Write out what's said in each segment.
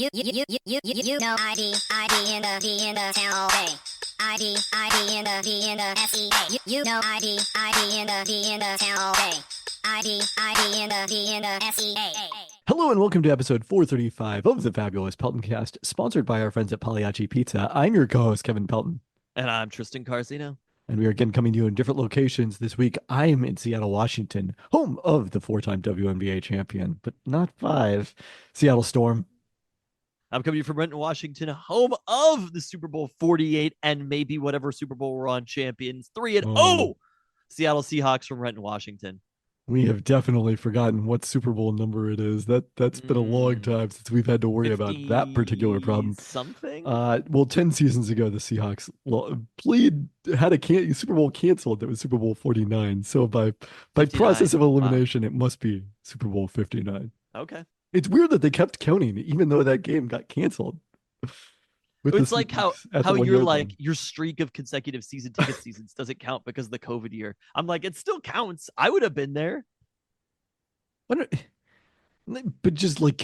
know ID in the town all day. ID in the SEA. You know ID in the town all day. ID in the SEA. Hello and welcome to episode 435 of the fabulous Peltoncast, sponsored by our friends at Pagliacci Pizza. I'm your co-host, Kevin Pelton. And I'm Tristan Carsino. And we are again coming to you in different locations this week. I'm in Seattle, Washington, home of the four-time WNBA champion, but not five, Seattle Storm. I'm coming to you from Renton, Washington, home of the Super Bowl 48 and maybe whatever Super Bowl we're on, champions 3-0. Seattle Seahawks from Renton, Washington. We have definitely forgotten what Super Bowl number it is. That's been a long time since we've had to worry about that particular problem. Something? Well, 10 seasons ago, the Seahawks had a Super Bowl canceled. That was Super Bowl 49. So by process of elimination, It must be Super Bowl 59. Okay. It's weird that they kept counting, even though that game got canceled. It's like how you're like your streak of consecutive season ticket seasons doesn't count because of the COVID year. I'm like, it still counts. I would have been there. But just like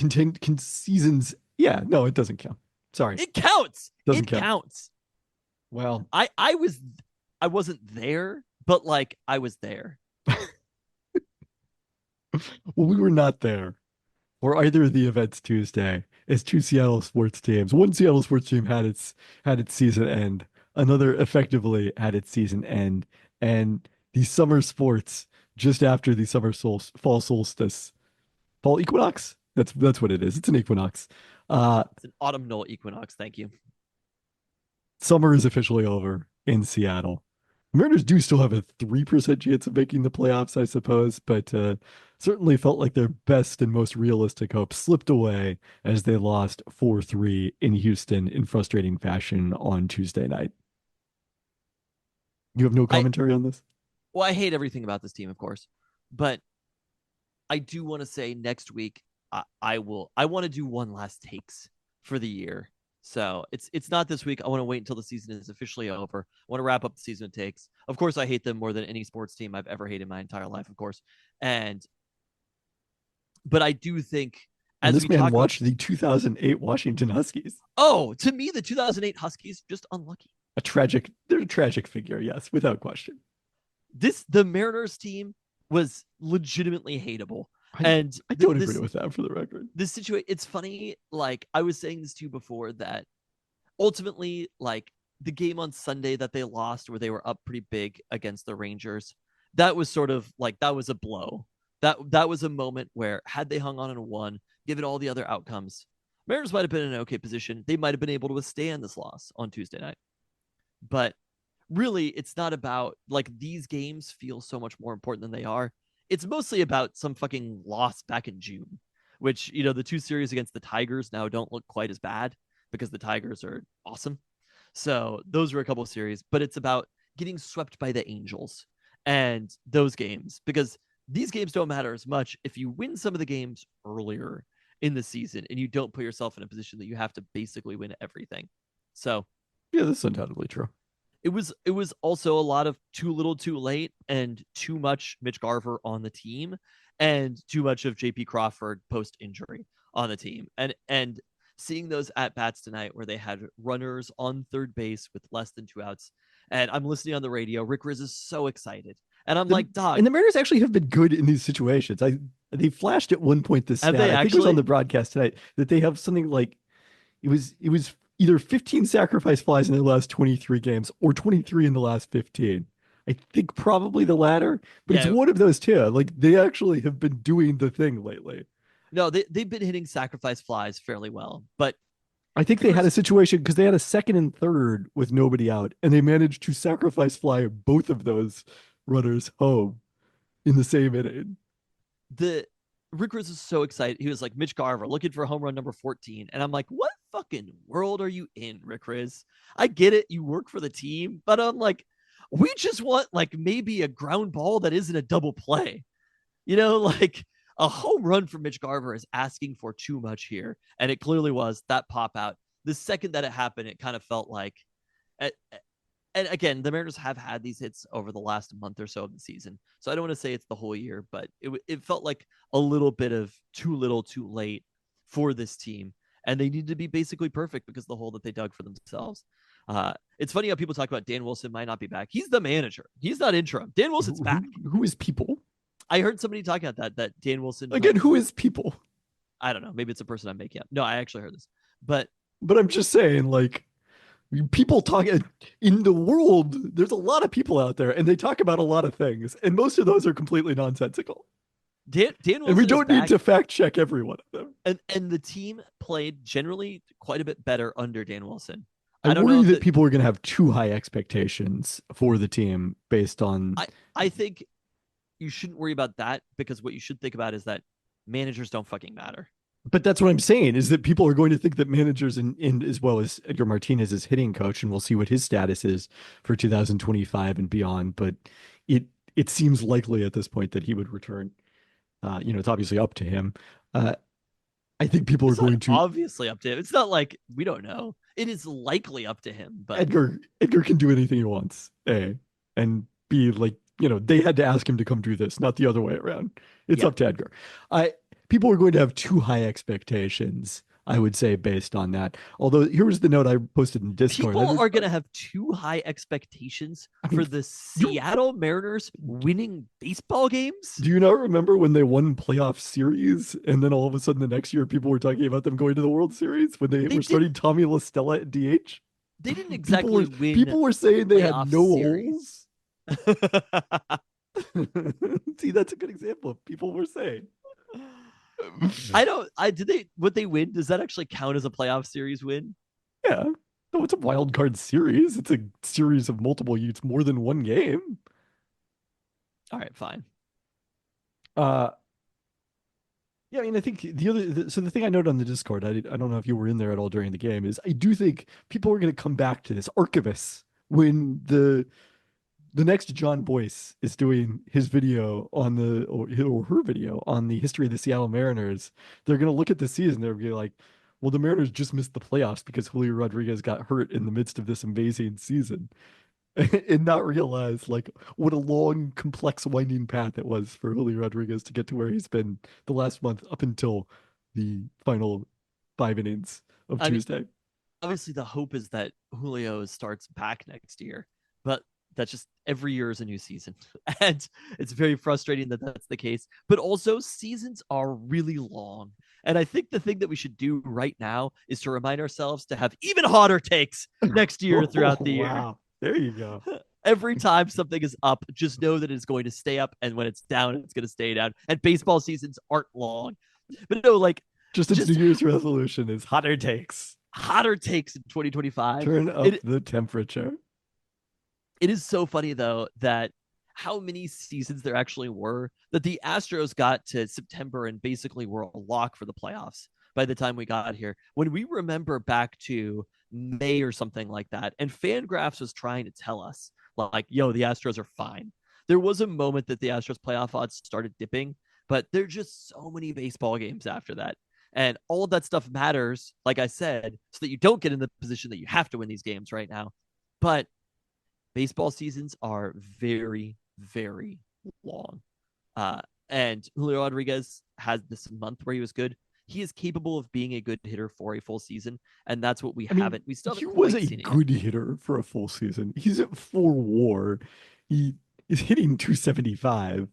seasons. Yeah, no, it doesn't count. Sorry. It counts. It counts. Well, I wasn't there, but like I was there. Well, we were not there for either of the events Tuesday. As two Seattle sports teams. One Seattle sports team had its season end. Another effectively had its season end. And the summer sports just after the fall solstice, fall equinox. That's what it is. It's an equinox. It's an autumnal equinox. Thank you. Summer is officially over in Seattle. Mariners do still have a 3% chance of making the playoffs, I suppose, but certainly felt like their best and most realistic hope slipped away as they lost 4-3 in Houston in frustrating fashion on Tuesday night. You have no commentary on this? Well, I hate everything about this team, of course, but I do want to say next week I want to do one last takes for the year. So it's not this week. I want to wait until the season is officially over. I want to wrap up the season it takes. Of course, I hate them more than any sports team I've ever hated in my entire life, of course. But I do think as this man watched the 2008 Washington Huskies. Oh, to me, the 2008 Huskies just unlucky. They're a tragic figure, yes, without question. The Mariners team was legitimately hateable. I don't agree with that, for the record. This situation, it's funny. Like I was saying this to you before, that ultimately, like the game on Sunday that they lost, where they were up pretty big against the Rangers, that was sort of like that was a blow. That was a moment where had they hung on and won, given all the other outcomes, Mariners might have been in an okay position. They might have been able to withstand this loss on Tuesday night. But really, it's not about like these games feel so much more important than they are. It's mostly about some fucking loss back in June, which, you know, the two series against the Tigers now don't look quite as bad because the Tigers are awesome. So those were a couple of series, but it's about getting swept by the Angels and those games, because these games don't matter as much if you win some of the games earlier in the season and you don't put yourself in a position that you have to basically win everything. So yeah, that's undoubtedly true. It was also a lot of too little too late and too much Mitch Garver on the team and too much of JP Crawford post injury on the team. And seeing those at bats tonight where they had runners on third base with less than 2 outs. And I'm listening on the radio. Rick Riz is so excited. And I'm like, dog. And the Mariners actually have been good in these situations. They flashed at one point this stat. I think it was on the broadcast tonight that they have something like it was either 15 sacrifice flies in the last 23 games or 23 in the last 15. I think probably the latter, but it's one of those two. Like they actually have been doing the thing lately. No, they've been hitting sacrifice flies fairly well, but I think they had a situation because they had a second and third with nobody out, and they managed to sacrifice fly both of those runners home in the same inning. Rick Riz is so excited. He was like, Mitch Garver looking for home run number 14. And I'm like, what fucking world are you in, Rick Riz? I get it. You work for the team, but I'm like, we just want like maybe a ground ball that isn't a double play. You know, like a home run from Mitch Garver is asking for too much here. And it clearly was that pop out. The second that it happened, it kind of felt like, and again, the Mariners have had these hits over the last month or so of the season. So I don't want to say it's the whole year, but it felt like a little bit of too little, too late for this team. and they need to be basically perfect because of the hole that they dug for themselves. It's funny how people talk about Dan Wilson might not be back. He's the manager. He's not interim. Dan Wilson's back. Who is people? I heard somebody talking about that Dan Wilson. Again, who is people? I don't know. Maybe it's a person I'm making up. No, I actually heard this. But I'm just saying, like, people talk in the world. There's a lot of people out there, and they talk about a lot of things, and most of those are completely nonsensical. Dan Wilson, and we don't need to fact check every one of them. And the team played generally quite a bit better under Dan Wilson. I worry that people are going to have too high expectations for the team based on. I think you shouldn't worry about that, because what you should think about is that managers don't fucking matter. But that's what I'm saying, is that people are going to think that managers in as well as Edgar Martinez is hitting coach, and we'll see what his status is for 2025 and beyond. But it seems likely at this point that he would return. It's obviously up to him. I think people are going to obviously up to him. It's not like we don't know. It is likely up to him. But Edgar can do anything he wants. And B, like, they had to ask him to come do this, not the other way around. It's up to Edgar. People are going to have too high expectations, I would say, based on that. Although here was the note I posted in Discord. People are going to have too high expectations for the Seattle Mariners winning baseball games. Do you not remember when they won playoff series, and then all of a sudden the next year people were talking about them going to the World Series when they were starting Tommy La Stella at DH? They didn't exactly win. People were saying they had no series. holes. See, that's a good example of people were saying. Would they win? Does that actually count as a playoff series win? Yeah. No, it's a wild card series. It's a series of multiple. It's more than one game. All right, fine. Yeah, I mean, I think the thing I noted on the Discord, I don't know if you were in there at all during the game, is I do think people are going to come back to this Archivist when the next John Boyce is doing his video on or her video on the history of the Seattle Mariners. They're going to look at the season. They're going to be like, well, the Mariners just missed the playoffs because Julio Rodriguez got hurt in the midst of this amazing season, and not realize like what a long, complex, winding path it was for Julio Rodriguez to get to where he's been the last month up until the final 5 innings of Tuesday. Obviously, the hope is that Julio starts back next year, but that's just every year is a new season. And it's very frustrating that that's the case. But also, seasons are really long. And I think the thing that we should do right now is to remind ourselves to have even hotter takes next year throughout the year. Wow. There you go. Every time something is up, just know that it's going to stay up. And when it's down, it's going to stay down. And baseball seasons aren't long. But no, like... Just New Year's resolution is hotter takes. Hotter takes in 2025. Turn up the temperature. It is so funny, though, that how many seasons there actually were, that the Astros got to September and basically were a lock for the playoffs by the time we got here. When we remember back to May or something like that, and Fangraphs was trying to tell us, like, yo, the Astros are fine. There was a moment that the Astros playoff odds started dipping, but there are just so many baseball games after that. And all of that stuff matters, like I said, so that you don't get in the position that you have to win these games right now. But baseball seasons are very, very long. And Julio Rodriguez has this month where he was good. He is capable of being a good hitter for a full season, and that's what we haven't. We still haven't. He was a good hitter for a full season. He's at 4 WAR. He is hitting 275.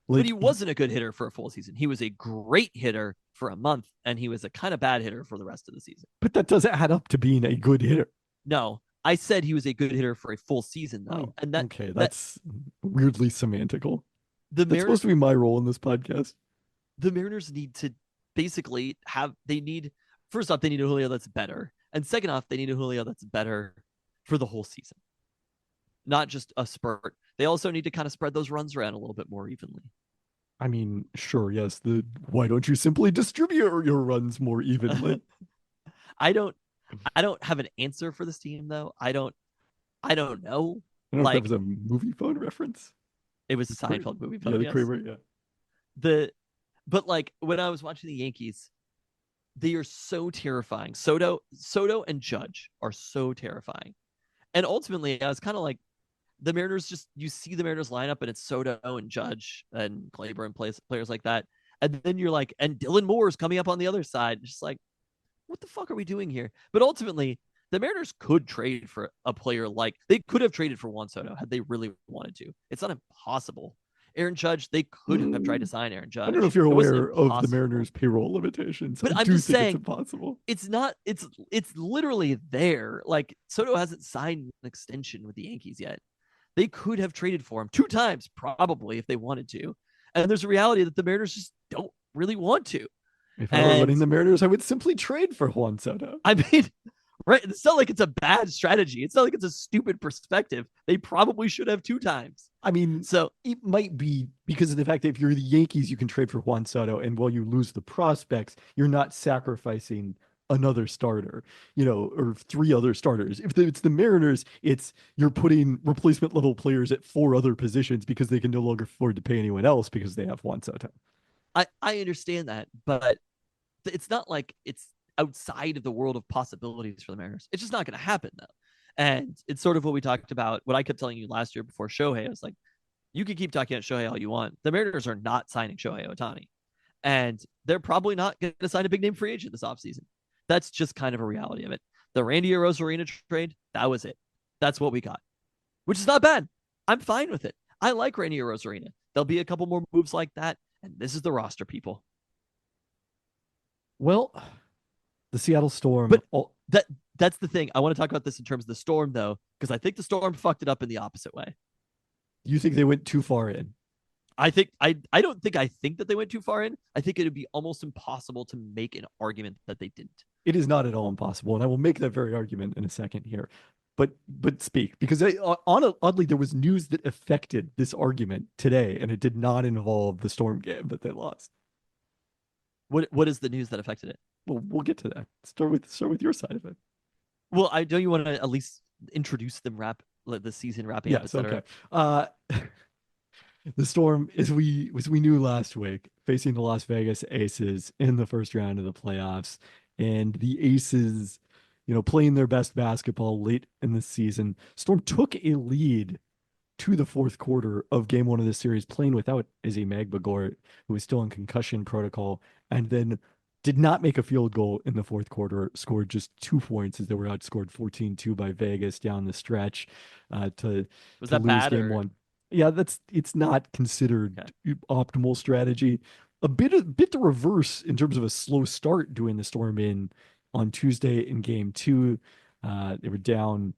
But he wasn't a good hitter for a full season. He was a great hitter for a month, and he was a kind of bad hitter for the rest of the season. But that doesn't add up to being a good hitter. No, I said he was a good hitter for a full season, though. And that's weirdly semantical. That's supposed to be my role in this podcast. The Mariners need to basically first off, they need a Julio that's better. And second off, they need a Julio that's better for the whole season. Not just a spurt. They also need to kind of spread those runs around a little bit more evenly. I mean, sure, yes. Why don't you simply distribute your runs more evenly? I don't have an answer for this team, though. I don't know. I don't know if that was a movie phone reference. It was a Seinfeld movie phone. Yeah, the Kramer, yeah. But like when I was watching the Yankees, they are so terrifying. Soto and Judge are so terrifying. And ultimately, I was kind of like, the Mariners you see the Mariners lineup and it's Soto and Judge and Gleyber and players like that. And then you're like, and Dylan Moore is coming up on the other side. Just like, what the fuck are we doing here? But ultimately, the Mariners could trade for a player like they could have traded for Juan Soto had they really wanted to. It's not impossible. Aaron Judge, they could have tried to sign Aaron I don't know if Judge. you're It wasn't aware of the impossible. Mariners' payroll limitations. But I I'm do just think it's saying, impossible. it's not. It's literally there. Like Soto hasn't signed an extension with the Yankees yet. They could have traded for him 2 times, probably, if they wanted to. And there's a reality that the Mariners just don't really want to. If I were And running the Mariners, I would simply trade for Juan Soto. I mean, right? It's not like it's a bad strategy. It's not like it's a stupid perspective. They probably should have 2 times. I mean, So it might be because of the fact that if you're the Yankees, you can trade for Juan Soto, and while you lose the prospects, you're not sacrificing another starter, or 3 other starters. If it's the Mariners, it's you're putting replacement level players at 4 other positions because they can no longer afford to pay anyone else because they have Juan Soto. I understand that, but it's not like it's outside of the world of possibilities for the Mariners. It's just not going to happen though. And it's sort of what we talked about, what I kept telling you last year before Shohei. I was like, you can keep talking about Shohei all you want. The Mariners are not signing Shohei Ohtani. And they're probably not going to sign a big name free agent this offseason. That's just kind of a reality of it. The Randy Arozarena trade, that was it. That's what we got, which is not bad. I'm fine with it. I like Randy Arozarena. There'll be a couple more moves like that. And this is the roster, people. Well, the Seattle Storm. But that's the thing. I want to talk about this in terms of the Storm, though, because I think the Storm fucked it up in the opposite way. You think they went too far in? I don't think that they went too far in. I think it would be almost impossible to make an argument that they didn't. It is not at all impossible, and I will make that very argument in a second here. But speak, because oddly there was news that affected this argument today, and it did not involve the Storm game that they lost. What is the news that affected it? Well, we'll get to that. Start with your side of it. Well, don't you want to at least introduce them the season wrapping up, Yes, etc. okay. The Storm, as we knew last week, facing the Las Vegas Aces in the first round of the playoffs, and the Aces, playing their best basketball late in the season. Storm took a lead to the fourth quarter of game 1 of the series, playing without Izzy Magbagort, who was still in concussion protocol, and then did not make a field goal in the fourth quarter, scored just 2 points as they were outscored 14-2 by Vegas down the stretch to Was that lose bad? game 1. Yeah, it's not considered optimal strategy. A bit the reverse in terms of a slow start doing the Storm in on Tuesday in game 2. They were down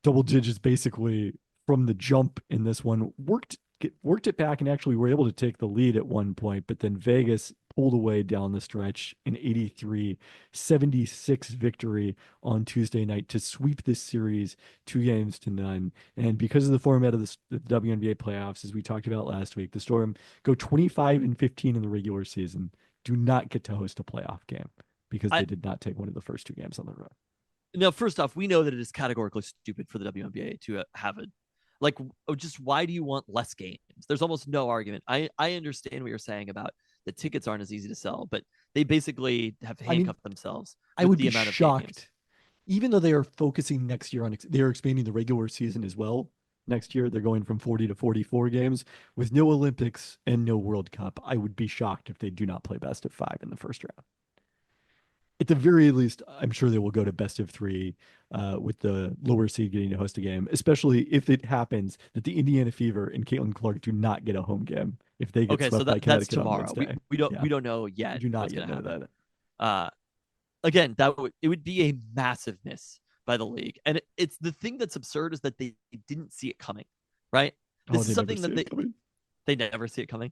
double digits basically from the jump in this one. Worked it back and actually were able to take the lead at one point, but then Vegas pulled away down the stretch in 83-76 victory on Tuesday night to sweep this series 2-0. And because of the format of the WNBA playoffs, as we talked about last week, the Storm go 25-15 in the regular season, do not get to host a playoff game because they did not take one of the first 2 games on the road. Now, first off, we know that it is categorically stupid for the WNBA to have a just why do you want less games? There's almost no argument. I understand what you're saying about the tickets aren't as easy to sell, but they basically have handcuffed themselves. I would the be amount shocked, even though they are focusing next year on they are expanding the regular season as well. Next year, they're going from 40 to 44 games with no Olympics and no World Cup. I would be shocked if they do not play best of 5 in the first round. At the very least, I'm sure they will go to best of 3 with the lower seed getting to host a game, especially if it happens that the Indiana Fever and Caitlin Clark do not get a home game if they get swept by Connecticut that's tomorrow. on Wednesday. We don't know yet. We do not what's yet gonna know happen. that. Again, it would be a massive miss by the league, and it's the thing that's absurd is that they didn't see it coming, right? This is something that they never see it coming.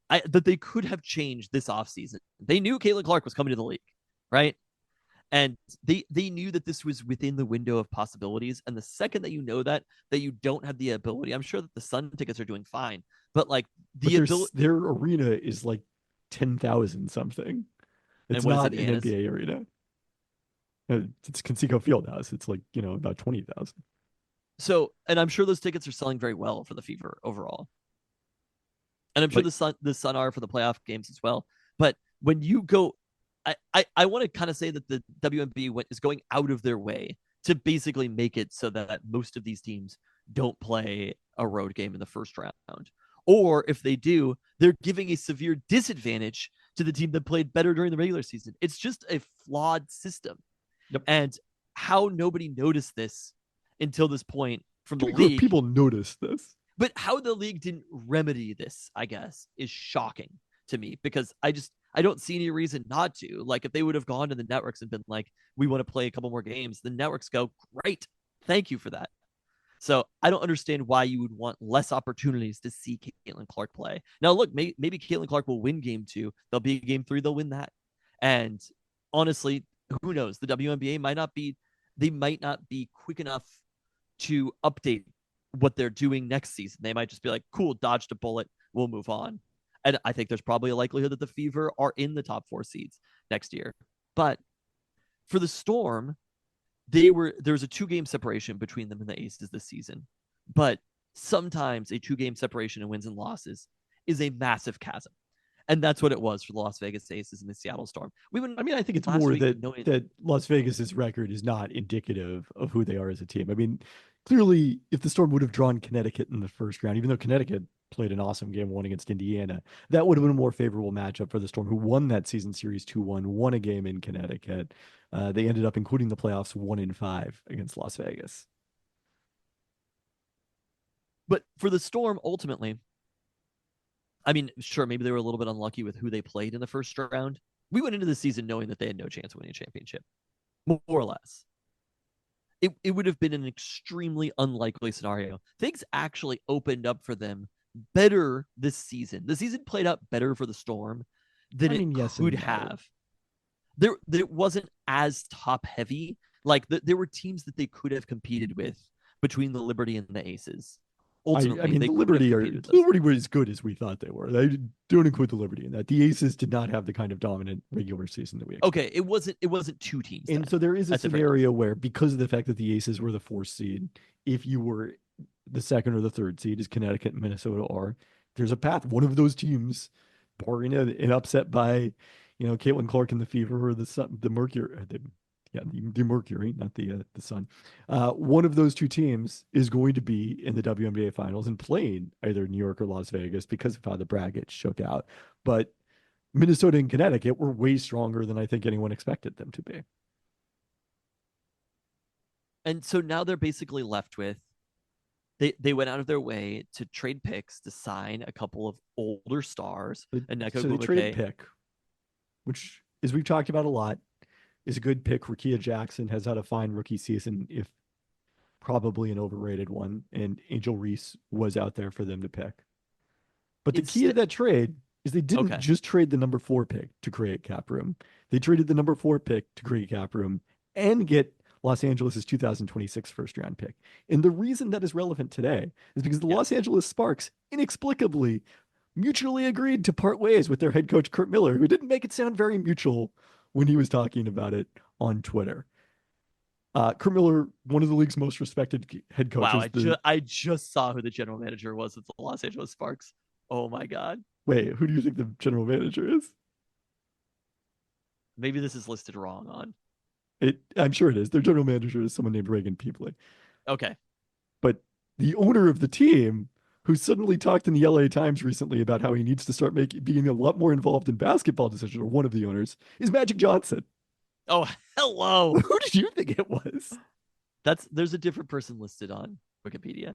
That they could have changed this offseason. They knew Caitlin Clark was coming to the league, right? And they knew that this was within the window of possibilities. And the second that you know that you don't have the ability, I'm sure that the Sun tickets are doing fine, but like their arena is like 10,000 something. It's not an NBA arena. It's Conseco Fieldhouse. It's like, about 20,000. So, and I'm sure those tickets are selling very well for the Fever overall. And I'm sure the Sun are for the playoff games as well. But when you go, I want to kind of say that the WNBA is going out of their way to basically make it so that most of these teams don't play a road game in the first round. Or if they do, they're giving a severe disadvantage to the team that played better during the regular season. It's just a flawed system. Yep. And how nobody noticed this until this point from To the be clear, league, people notice this. but how the league didn't remedy this, I guess, is shocking to me because I don't see any reason not to. Like if they would have gone to the networks and been like, we want to play a couple more games, the networks go, great, thank you for that. So I don't understand why you would want less opportunities to see Caitlin Clark play. Now, look, maybe Caitlin Clark will win game two. There'll be game three. They'll win that. And honestly, who knows? The WNBA might not be quick enough to update what they're doing next season. They might just be like, cool, dodged a bullet. We'll move on. And I think there's probably a likelihood that the Fever are in the top 4 seeds next year. But for the Storm, there was a 2-game separation between them and the Aces this season. But sometimes a 2-game separation in wins and losses is a massive chasm. And that's what it was for the Las Vegas Aces and the Seattle Storm. I think it's more that Las Vegas's record is not indicative of who they are as a team. I mean, clearly, if the Storm would have drawn Connecticut in the first round, even though Connecticut played an awesome game one against Indiana, that would have been a more favorable matchup for the Storm, who won that season series 2-1, won a game in Connecticut. They ended up, including the playoffs, 1-5 against Las Vegas. But for the Storm, ultimately, I mean, sure, maybe they were a little bit unlucky with who they played in the first round. We went into the season knowing that they had no chance of winning a championship, more or less. It would have been an extremely unlikely scenario. Things actually opened up for them better this season. The season played out better for the Storm than yes could and no. have. There wasn't as top heavy. Like there were teams that they could have competed with between the Liberty and the Aces. Ultimately, the Liberty were as good as we thought they were. They don't include the Liberty in that. The Aces did not have the kind of dominant regular season that we expected. Okay, it wasn't 2 teams. And so there is a scenario where, because of the fact that the Aces were the 4th seed, if you were the 2nd or the 3rd seed, as Connecticut and Minnesota are, there's a path. One of those teams, barring an upset by, Caitlin Clark and the Fever or the Mercury, the Mercury, not the Sun. One of those 2 teams is going to be in the WNBA finals and playing either New York or Las Vegas because of how the bracket shook out. But Minnesota and Connecticut were way stronger than I think anyone expected them to be. And so now they're basically left with, they went out of their way to trade picks to sign a couple of older stars. So they traded pick, which, as we've talked about a lot, is a good pick. Rakia Jackson has had a fine rookie season, if probably an overrated one, and Angel Reese was out there for them to pick. But the key to that trade is they didn't just trade the number 4 pick to create cap room. They traded the number 4 pick to create cap room and get Los Angeles' 2026 first round pick. And the reason that is relevant today is because the Los Angeles Sparks inexplicably mutually agreed to part ways with their head coach, Kurt Miller, who didn't make it sound very mutual when he was talking about it on Twitter. Kurt Miller, one of the league's most respected head coaches. Wow, I just saw who the general manager was at the Los Angeles Sparks. Oh my God. Wait, who do you think the general manager is? Maybe this is listed wrong on. I'm sure it is. Their general manager is someone named Reagan Peapley. Okay. But the owner of the team, who suddenly talked in the LA Times recently about how he needs to start being a lot more involved in basketball decisions, or one of the owners, is Magic Johnson. Oh, hello. Who did you think it was? There's a different person listed on Wikipedia.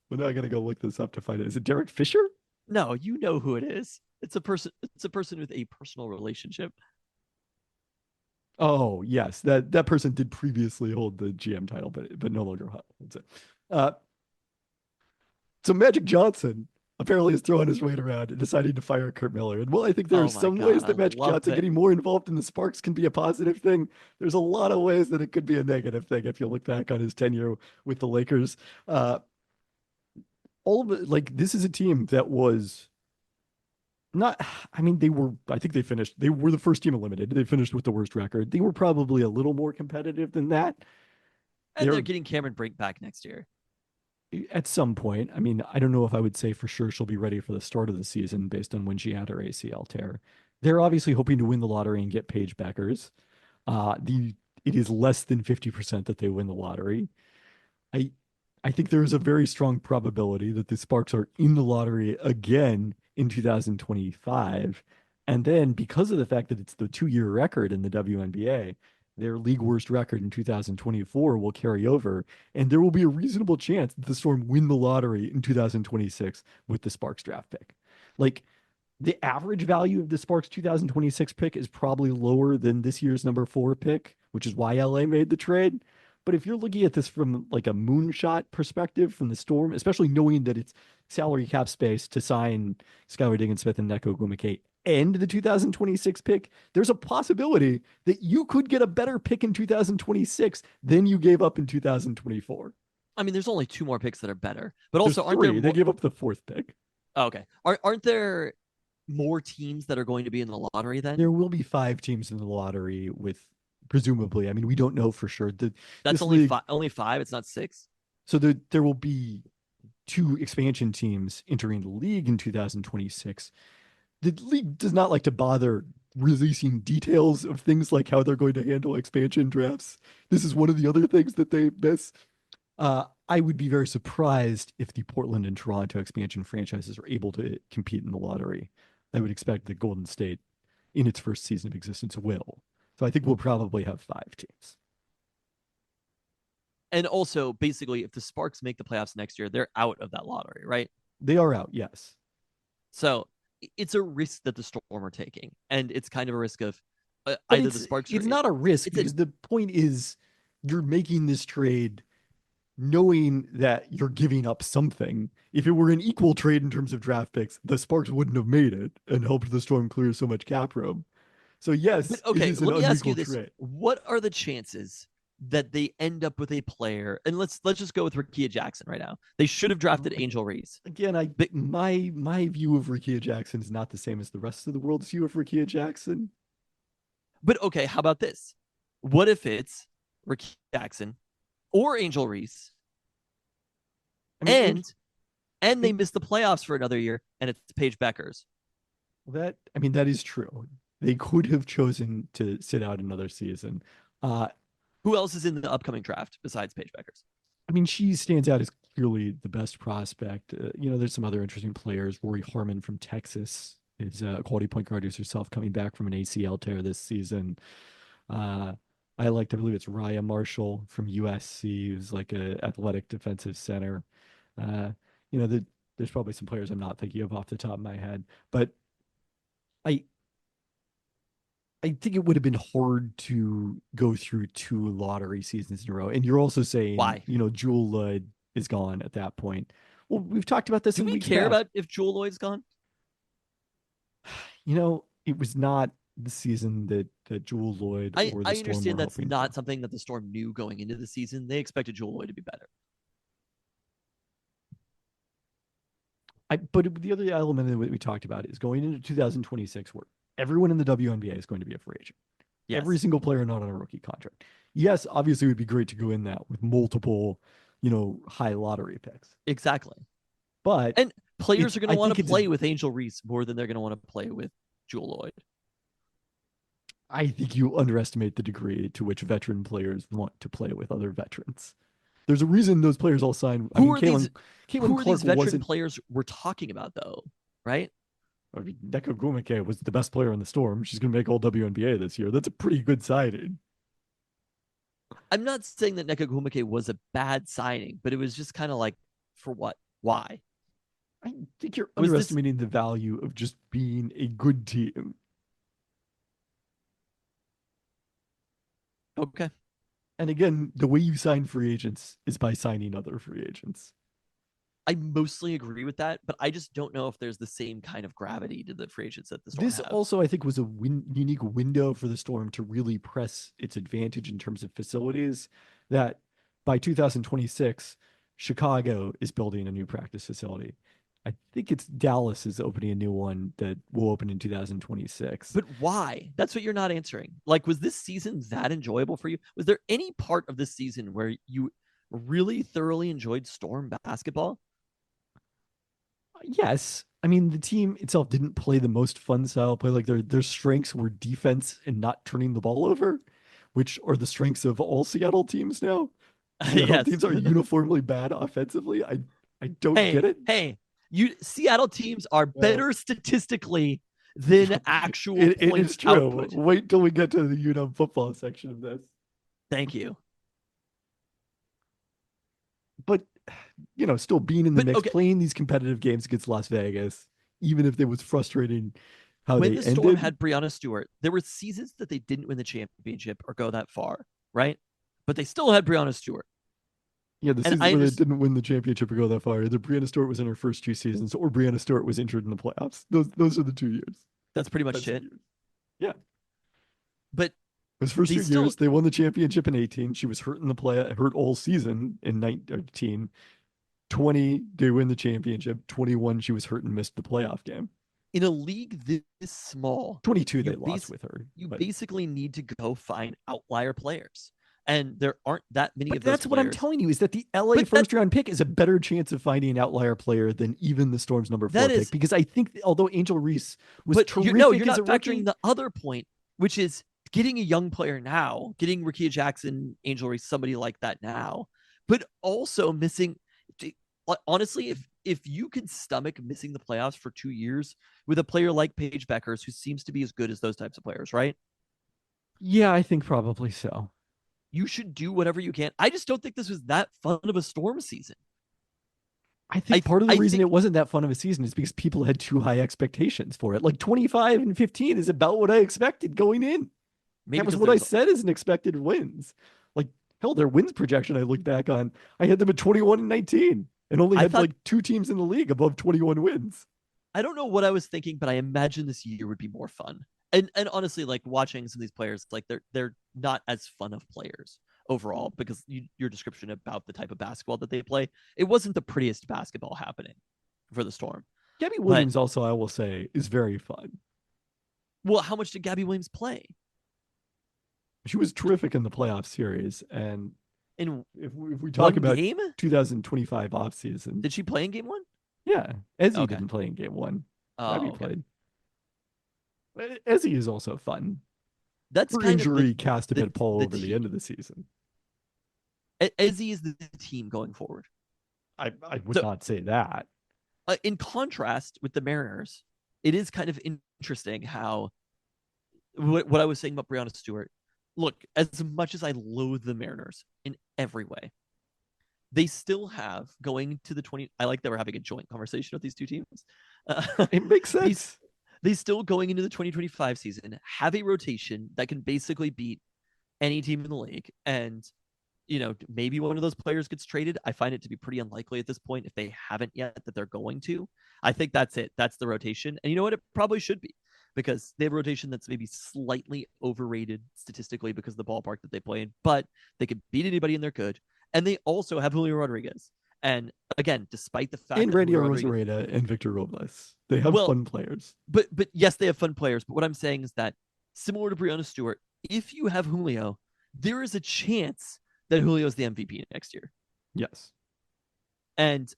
Well, now I gotta go look this up to find it. Is it Derek Fisher? No, you know who it is. It's a person with a personal relationship. Oh, yes. That person did previously hold the GM title, but no longer holds it. So Magic Johnson apparently is throwing his weight around and deciding to fire Kurt Miller. And while I think there are some ways that Magic Johnson getting more involved in the Sparks can be a positive thing, there's a lot of ways that it could be a negative thing if you look back on his tenure with the Lakers. All of it, like, this is a team that was not, I mean, they were the first team eliminated. They finished with the worst record. They were probably a little more competitive than that. And they're getting Cameron Brink back next year. At some point. I mean, I don't know if I would say for sure she'll be ready for the start of the season based on when she had her ACL tear. They're obviously hoping to win the lottery and get Paige Beckers. It is less than 50% that they win the lottery. I think there is a very strong probability that the Sparks are in the lottery again in 2025. And then because of the fact that it's the 2-year record in the WNBA, their league worst record in 2024 will carry over, and there will be a reasonable chance that the Storm win the lottery in 2026 with the Sparks draft pick. Like the average value of the Sparks 2026 pick is probably lower than this year's number 4 pick, which is why LA made the trade. But if you're looking at this from like a moonshot perspective from the Storm, especially knowing that it's salary cap space to sign Skylar Diggins-Smith and Neko Gumake and the 2026 pick, there's a possibility that you could get a better pick in 2026 than you gave up in 2024. I mean, there's only 2 more picks that are better, but There's also aren't 3. there? They gave up the 4th pick. Oh, okay, aren't there more teams that are going to be in the lottery then? There will be 5 teams in the lottery with presumably. I mean, we don't know for sure. That's only 5. It's not 6. So there will be 2 expansion teams entering the league in 2026. The league does not like to bother releasing details of things like how they're going to handle expansion drafts. This is one of the other things that they miss. I would be very surprised if the Portland and Toronto expansion franchises are able to compete in the lottery. I would expect that Golden State, in its first season of existence, will. So I think we'll probably have 5 teams. And also, basically, if the Sparks make the playoffs next year, they're out of that lottery, right? They are out, yes. So it's a risk that the Storm are taking, and it's kind of a risk of either the Sparks. It's not a risk because the point is you're making this trade knowing that you're giving up something. If it were an equal trade in terms of draft picks, the Sparks wouldn't have made it and helped the Storm clear so much cap room. So yes, but okay, let me ask you this: trade. What are the chances that they end up with a player? And let's just go with Rickea Jackson right now. They should have drafted Angel Reese. Again, my view of Rickea Jackson is not the same as the rest of the world's view of Rickea Jackson. But okay, how about this? What if it's Rickea Jackson or Angel Reese, and they miss the playoffs for another year, and it's Paige Beckers? That is true. They could have chosen to sit out another season. Who else is in the upcoming draft besides Paige Beckers? I mean, she stands out as clearly the best prospect. There's some other interesting players. Rory Harmon from Texas is a quality point guard who's herself coming back from an ACL tear this season. I believe it's Raya Marshall from USC, who's like a athletic defensive center. There's probably some players I'm not thinking of off the top of my head, but I think it would have been hard to go through 2 lottery seasons in a row. And you're also saying, why? Jewel Lloyd is gone at that point. Well, we've talked about this. Do we care about if Jewel Lloyd's gone? It was not the season that Jewel Lloyd or the Storm I understand that's not for. something that the Storm knew going into the season. They expected Jewel Lloyd to be better. But the other element that we talked about is going into 2026 where everyone in the WNBA is going to be a free agent. Yes. Every single player not on a rookie contract. Yes, obviously it would be great to go in that with multiple, high lottery picks. Exactly. And players are going to want to play with Angel Reese more than they're going to want to play with Jewel Lloyd. I think you underestimate the degree to which veteran players want to play with other veterans. There's a reason those players all sign. Who are these veteran players we're talking about, though? Right? I mean, Neko Gumake was the best player in the Storm. She's going to make all WNBA this year. That's a pretty good signing. I'm not saying that Neko Gumake was a bad signing, but it was just kind of like, for what? Why? I think you're underestimating the value of just being a good team. Okay. And again, the way you sign free agents is by signing other free agents. I mostly agree with that, but I just don't know if there's the same kind of gravity to the free agents that the Storm have. Also, I think, was a unique window for the Storm to really press its advantage in terms of facilities, that by 2026, Chicago is building a new practice facility. I think it's Dallas is opening a new one that will open in 2026. But why? That's what you're not answering. Like, was this season that enjoyable for you? Was there any part of this season where you really thoroughly enjoyed Storm basketball? Yes. I mean, the team itself didn't play the most fun style play. Like their strengths were defense and not turning the ball over, which are the strengths of all Seattle teams now. Seattle teams are uniformly bad offensively. I don't get it. Seattle teams are better statistically than actual It points is true. output. Wait till we get to the UW football section of this. Thank you. But still being in the But mix, okay, playing these competitive games against Las Vegas, even if it was frustrating how when they the Storm ended. had Breonna Stewart, there were seasons that they didn't win the championship or go that far, right? But they still had Breonna Stewart. Yeah, the And season I where they understand. didn't win the championship or go that far, either Brianna Stewart was in her first 2 seasons or Brianna Stewart was injured in the playoffs. Those are the 2 years. That's pretty much That's the it. years. Yeah. But His first they 2 years, still, they won the championship in 18. She was hurt in the hurt all season in 19. 20, they win the championship. 21, she was hurt and missed the playoff game. in a league this small, 22, you they lost with her. you But basically need to go find outlier players. And there aren't that many But of those that's what I'm players. telling you is that the LA But first round pick is a better chance of finding an outlier player than even the Storm's number 4 that pick. is, Because I think although Angel Reese was but terrific you're as a not factoring rookie, the other point, which is getting a young player now, getting Rakia Jackson, Angel Reese, somebody like that now, but also missing. Honestly, if you can stomach missing the playoffs for 2 years with a player like Paige Beckers, who seems to be as good as those types of players, right? yeah, I think probably so. You should do whatever you can. I just don't think this was that fun of a Storm season. I think part of the I reason think it wasn't that fun of a season is because people had too high expectations for it. Like 25 and 15 is about what I expected going in. maybe That was because what I there's said as an expected wins. Like, hell, their wins projection I look back on, I had them at 21 and 19 and only I had thought like 2 teams in the league above 21 wins. I don't know what I was thinking, but I imagine this year would be more fun. And honestly, like watching some of these players, like they're not as fun of players overall because your description about the type of basketball that they play, it wasn't the prettiest basketball happening for the Storm. Gabby But Williams also, I will say, is very fun. well, how much did Gabby Williams play? She was terrific in the playoff series. And In if we talk one about game? 2025 offseason, Did she play in game one? yeah, Ezzy Okay. didn't play in game one. Oh, Gabby okay. played. Ezzy is also fun. That's Her kind injury of cast a bit pall the over the team. end of the season. Ezzy is the team going forward. I would So- not say that. In contrast with the Mariners, it is kind of interesting how what I was saying about Breonna Stewart. Look, as much as I loathe the Mariners in every way, they still have going to the 20. I like that we're having a joint conversation with these two teams. It makes They, sense. they still going into the 2025 season have a rotation that can basically beat any team in the league. And, maybe one of those players gets traded. I find it to be pretty unlikely at this point if they haven't yet that they're going to. I think that's it. That's the rotation. And you know what? It probably should be because they have a rotation that's maybe slightly overrated statistically because of the ballpark that they play in, but they could beat anybody and they're good. And they also have Julio Rodriguez. And again, despite the fact And that Randy Julio Rodriguez, Rosareda and Victor Robles. They have Well, fun players. but yes, they have fun players. But what I'm saying is that similar to Breonna Stewart, if you have Julio, there is a chance that Julio is the MVP next year. Yes. And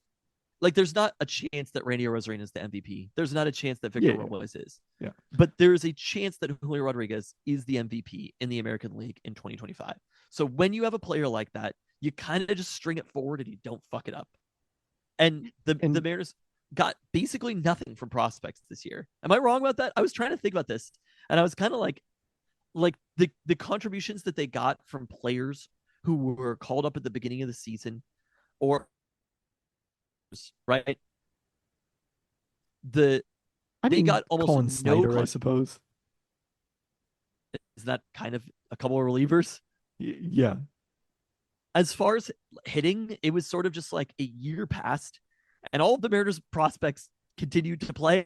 like, there's not a chance that Randy Rosarena is the MVP. There's not a chance that Victor Yeah. Robles is. Yeah. But there is a chance that Julio Rodriguez is the MVP in the American League in 2025. So when you have a player like that, you kind of just string it forward and you don't fuck it up. And the Mariners got basically nothing from prospects this year. Am I wrong about that? I was trying to think about this, and I was kind of like the contributions that they got from players who were called up at the beginning of the season, or right. They got almost Colin no Snyder, I suppose. Is that kind of a couple of relievers? Yeah. As far as hitting, it was sort of just like a year passed, and all of the Mariners prospects continued to play,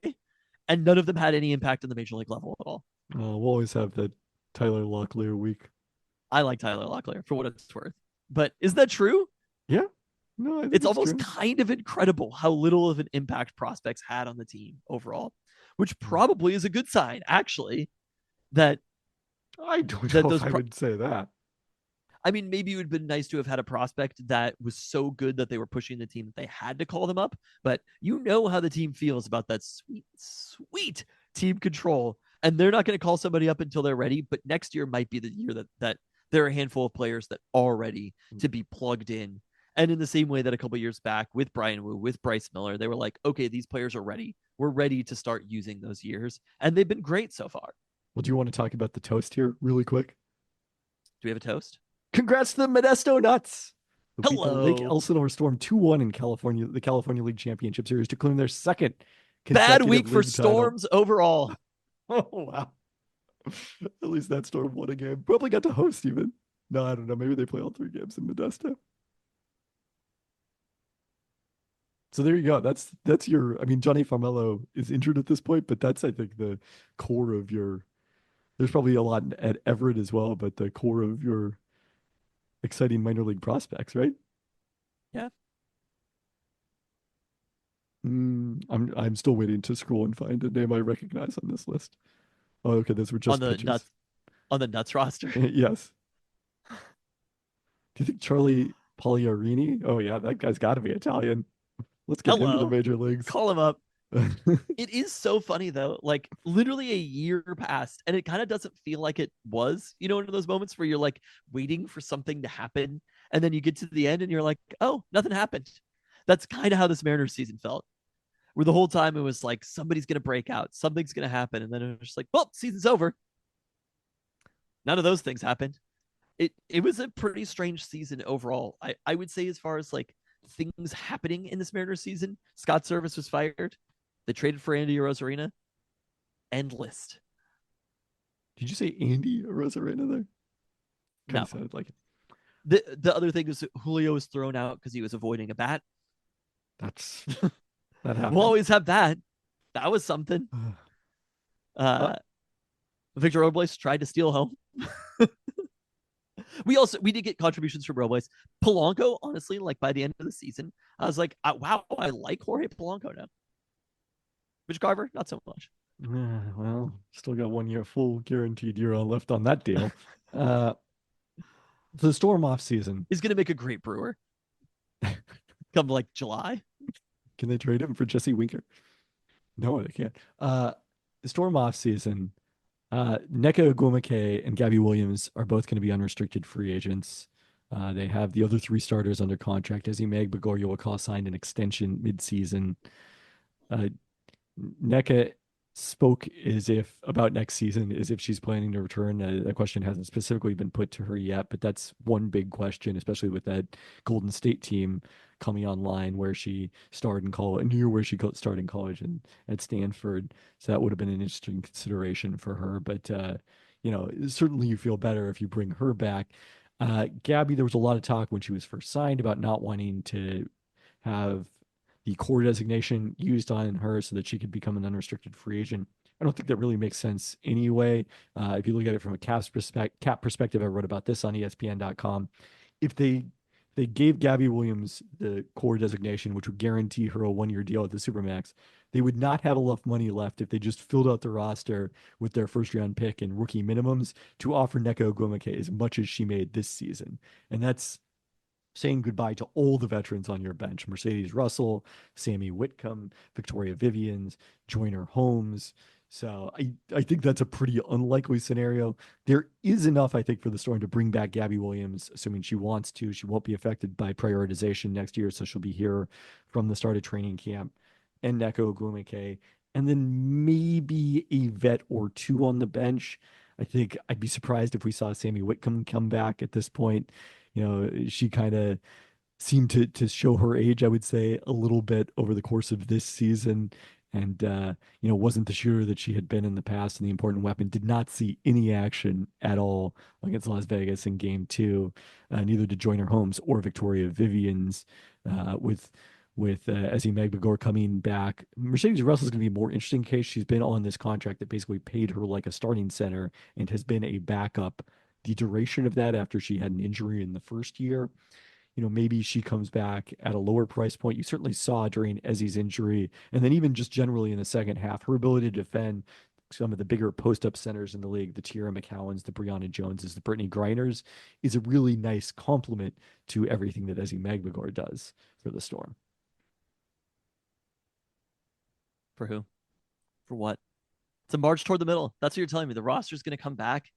and none of them had any impact on the major league level at all. We'll always have that Tyler Locklear week. I like Tyler Locklear for what it's worth, but is that true? Yeah. No, I think It's almost true. kind of incredible how little of an impact prospects had on the team overall, which probably is a good sign, actually. That I don't that know those if I would say that. I mean, maybe it would have been nice to have had a prospect that was so good that they were pushing the team that they had to call them up. But you know how the team feels about that sweet, sweet team control. And they're not going to call somebody up until they're ready. But next year might be the year that there are a handful of players that are ready to be plugged in. And in the same way that a couple years back with Brian Wu, with Bryce Miller, they were like, okay, these players are ready. we're ready to start using those years, and they've been great so far. Well, do you want to talk about the toast here really quick? Do we have a toast? Congrats to the Modesto Nuts, who beat the Lake Hello. Elsinore Storm 2-1 in California, the California League Championship Series to claim their second Bad week consecutive for league title. Storms overall. Oh, wow. At least that Storm won a game. Probably got to host even. No, I don't know. Maybe they play all 3 games in Modesto. So there you go. That's your. I mean, Johnny Farmelo is injured at this point, but that's I think the core of your. There's probably a lot at Everett as well, but the core of your exciting minor league prospects, right? Yeah. I'm still waiting to scroll and find a name I recognize on this list. Oh, okay, those were On just the pitches. nuts on the Nuts roster. Yes. Do you think Charlie Pagliarini? Oh yeah, that guy's got to be Italian. Let's get him to the Hello. major leagues. Call him up. It is so funny though. Like literally a year passed and it kind of doesn't feel like it was, one of those moments where you're like waiting for something to happen and then you get to the end and you're like, "Oh, nothing happened." That's kind of how this Mariners season felt. Where the whole time it was like somebody's going to break out, something's going to happen and then it was just like, "Well, season's over." None of those things happened. It was a pretty strange season overall. I would say as far as like things happening in this Mariners season, Scott Service was fired. They traded for Andy Rosarina. End list. Did you say Andy Rosarena there? Kind No. of sounded like it. The other thing is Julio was thrown out because he was avoiding a bat. That happened. We'll always have that. That was something. Victor Robles tried to steal home. We did get contributions from Robles. Polanco, honestly, like by the end of the season, I was like, wow, I like Jorge Polanco now. Mitch Garver, not so much. Well, still got 1 year, full guaranteed year left on that deal. The Storm off season. He's gonna make a great brewer. Come like July. Can they trade him for Jesse Winker? No, they can't. The Storm off season. Nneka Ogwumike and Gabby Williams are both going to be unrestricted free agents. They have the other 3 starters under contract. Ezzy Magbegor signed an extension mid-season. Nneka spoke about next season as if she's planning to return. That question hasn't specifically been put to her yet, but that's one big question, especially with that Golden State team coming online where she started in college, near where she started in college and at Stanford. So that would have been an interesting consideration for her. But certainly you feel better if you bring her back. Gabby, there was a lot of talk when she was first signed about not wanting to have the core designation used on her so that she could become an unrestricted free agent. I don't think that really makes sense anyway. If you look at it from a cap perspective, I wrote about this on ESPN.com. If they gave Gabby Williams the core designation, which would guarantee her a 1-year deal at the Supermax, they would not have enough money left if they just filled out the roster with their first-round pick and rookie minimums to offer Nneka Ogwumike as much as she made this season. And that's saying goodbye to all the veterans on your bench: Mercedes Russell, Sammy Whitcomb, Victoria Vivians, Joyner Holmes. So I think that's a pretty unlikely scenario. There is enough, I think, for the Storm to bring back Gabby Williams, assuming she wants to. She won't be affected by prioritization next year, so she'll be here from the start of training camp. And Nneka Ogwumike, and then maybe a vet or 2 on the bench. I think I'd be surprised if we saw Sammy Whitcomb come back at this point. She kind of seemed to show her age, I would say, a little bit over the course of this season. And, wasn't the shooter that she had been in the past, and the important weapon. Did not see any action at all against Las Vegas in game 2. Neither did Joyner Holmes or Victoria Vivians, with Ezzy Magbegor coming back. Mercedes Russell is going to be a more interesting case. She's been on this contract that basically paid her like a starting center and has been a backup the duration of that after she had an injury in the first year. Maybe she comes back at a lower price point. You certainly saw during Ezzy's injury, and then even just generally in the second half, her ability to defend some of the bigger post-up centers in the league, the Tierra McCowans, the Brianna Joneses, the Brittany Griners, is a really nice complement to everything that Ezzy Magbegor does for the Storm. For who? For what? It's a march toward the middle. That's what you're telling me. The roster's going to come back,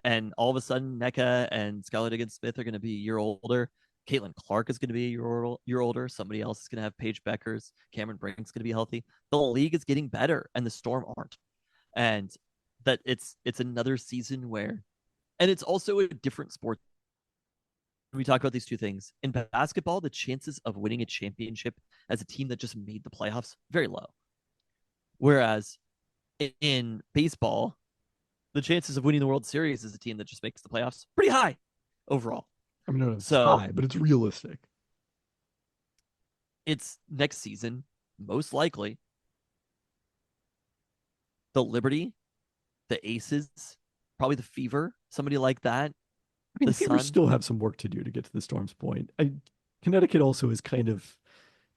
and all of a sudden, Nneka and Skylar Diggins Smith are going to be a year older. Caitlin Clark is going to be a year older. Somebody else is going to have Paige Beckers. Cameron Brink's going to be healthy. The league is getting better, and the Storm aren't. And that it's another season where, and it's also a different sport. We talk about these two things in basketball. The chances of winning a championship as a team that just made the playoffs very low. Whereas in baseball, the chances of winning the World Series as a team that just makes the playoffs pretty high overall. I mean, no, it's So high, but it's realistic. it's next season, most likely. The Liberty, the Aces, probably the Fever, somebody like that. I mean, The the Fever Sun. still have some work to do to get to the Storm's point. Connecticut also is kind of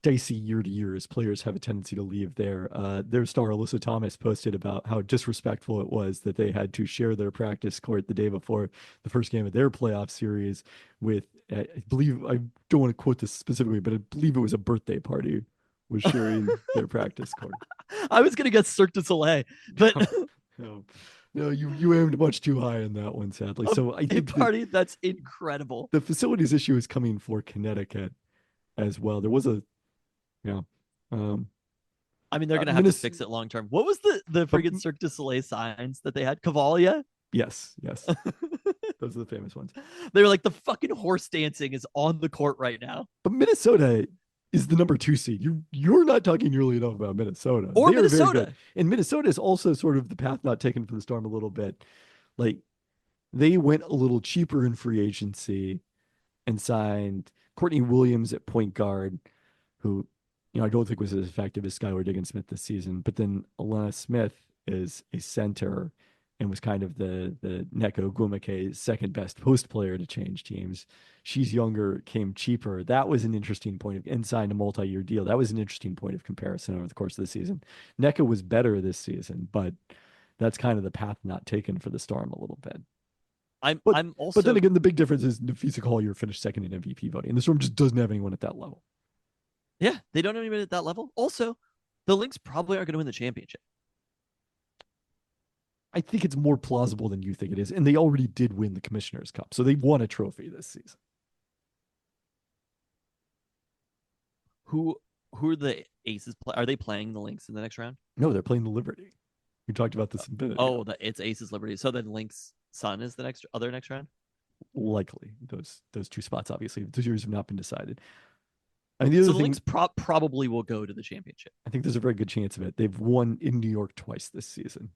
dicey year to year as players have a tendency to leave there. Their star Alyssa Thomas posted about how disrespectful it was that they had to share their practice court the day before the first game of their playoff series with, I believe, I don't want to quote this specifically, but I believe it was a birthday party was sharing their practice court. I was gonna get Cirque du Soleil, but No, no, you aimed much too high in that one, sadly. So I a think party that's incredible. the facilities issue is coming for Connecticut as well. There was a, yeah. I mean, they're gonna have to Minnes- fix it long term. What was the friggin' Cirque du Soleil signs that they had? Cavalia? Yes, yes. Those are the famous ones. They were like, the fucking horse dancing is on the court right now. But Minnesota is the number 2 seed. You're not talking nearly enough about Minnesota. Or They are very Minnesota. good. And Minnesota is also sort of the path not taken for the Storm a little bit. Like they went a little cheaper in free agency and signed Courtney Williams at point guard, who, I don't think was as effective as Skylar Diggins-Smith this season. But then Alana Smith is a center and was kind of the Neko Gumake's second best post player to change teams. She's younger, came cheaper. That was an interesting point of, and signed a multi-year deal. That was an interesting point of comparison over the course of the season. Neko was better this season, but that's kind of the path not taken for the Storm a little bit. I'm also, But then again, the big difference is Nafisa Collier finished second in MVP voting, and the Storm just doesn't have anyone at that level. yeah, they don't have anybody at that level. Also, the Lynx probably aren't going to win the championship. I think it's more plausible than you think it is, and they already did win the Commissioner's Cup, so they've won a trophy this season. Who are the Aces? Are they playing the Lynx in the next round? No, they're playing the Liberty. We talked about this a bit. Oh, it's Aces Liberty. So then Lynx Sun is the next round. Likely those two spots. Obviously, the series have not been decided. I mean, So the Lynx probably will go to the championship. I think there's a very good chance of it. They've won in New York twice this season.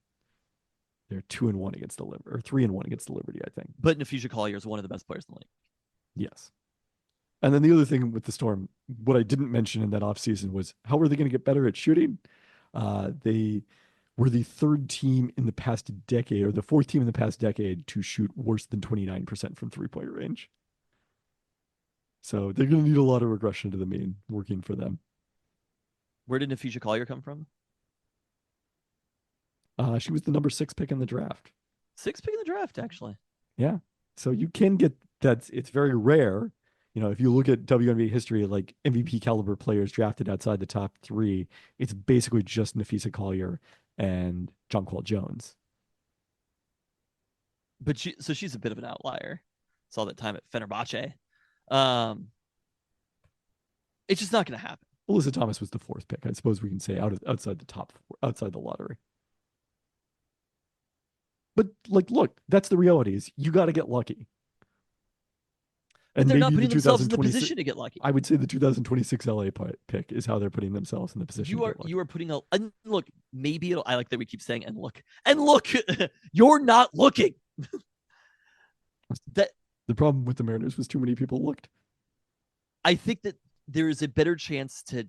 They're 2-1 against the Liberty, or 3-1 against the Liberty, I think. But Nafisa Collier is one of the best players in the league. Yes. And then the other thing with the Storm, what I didn't mention in that offseason was how are they going to get better at shooting? They were the third team in the past decade, or the fourth team in the past decade, to shoot worse than 29% from three-point range. So they're going to need a lot of regression to the mean working for them. Where did Nafisa Collier come from? She was the number 6 pick in the draft. 6th pick in the draft, actually. Yeah. So you can get that. It's very rare. If you look at WNBA history, like MVP caliber players drafted outside the top 3, it's basically just Nafisa Collier and Jonquel Jones. But she's a bit of an outlier. Saw that time at Fenerbahce. It's just not going to happen. Alyssa Thomas was the 4th pick. I suppose we can say outside the top 4, outside the lottery. But look, that's the reality. Is you got to get lucky. And they're not maybe putting themselves in the position to get lucky. I would say the 2026 LA pick is how they're putting themselves in the position. You are putting a, and look, maybe I like that we keep saying and look, you're not looking. That the problem with the Mariners was too many people looked. I think that there is a better chance to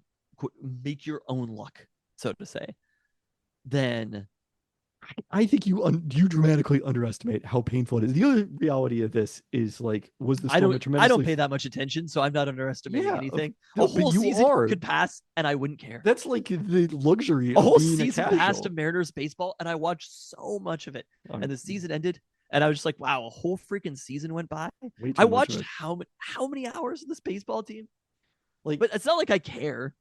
make your own luck, so to say, than I think you dramatically underestimate how painful it is. The other reality of this is was the Storm I don't pay that much attention, so I'm not underestimating anything. No, a whole season could pass and I wouldn't care. That's like the luxury. A whole of being season a passed of Mariners baseball, and I watched so much of it. And the season ended, and I was just like, "Wow, a whole freaking season went by." I watched how many hours of this baseball team? But it's not like I care.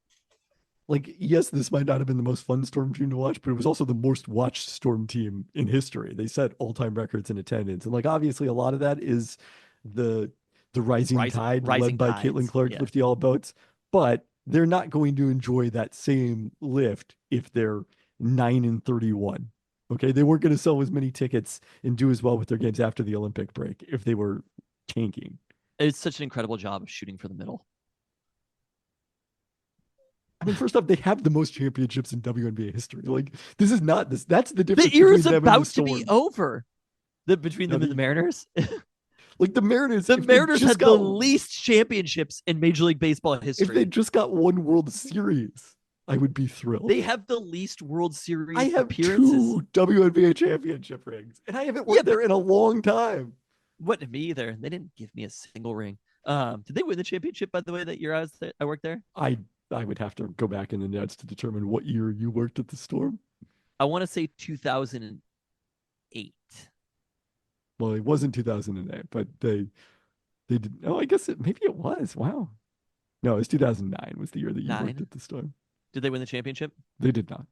Yes, this might not have been the most fun Storm team to watch, but it was also the most watched Storm team in history. They set all-time records in attendance. And obviously a lot of that is the the rising tide led rising by Caitlin tides. Clark Yeah. lifting all boats, but they're not going to enjoy that same lift if they're 9-31. Okay, they weren't going to sell as many tickets and do as well with their games after the Olympic break if they were tanking. It's such an incredible job of shooting for the middle. I mean, first off, they have the most championships in WNBA history. Like, this is not this. That's the The difference era's between them and the about to Storm. be over. Between them and the Mariners. Like the Mariners, The if they Mariners just had the got, least championships in Major League Baseball if history. they just got one World Series, I would be thrilled. They have the least World Series I have appearances. 2 WNBA championship rings, and I haven't worked there in a long time. What, me either? They didn't give me a single ring. Did they win the championship, by the way, that year I worked there? I would have to go back in the notes to determine what year you worked at the Storm. I want to say 2008. Well, it wasn't 2008, but they did. Oh, I guess maybe it was. Wow. No, it was 2009 was the year that you worked at the Storm. Did they win the championship? They did not.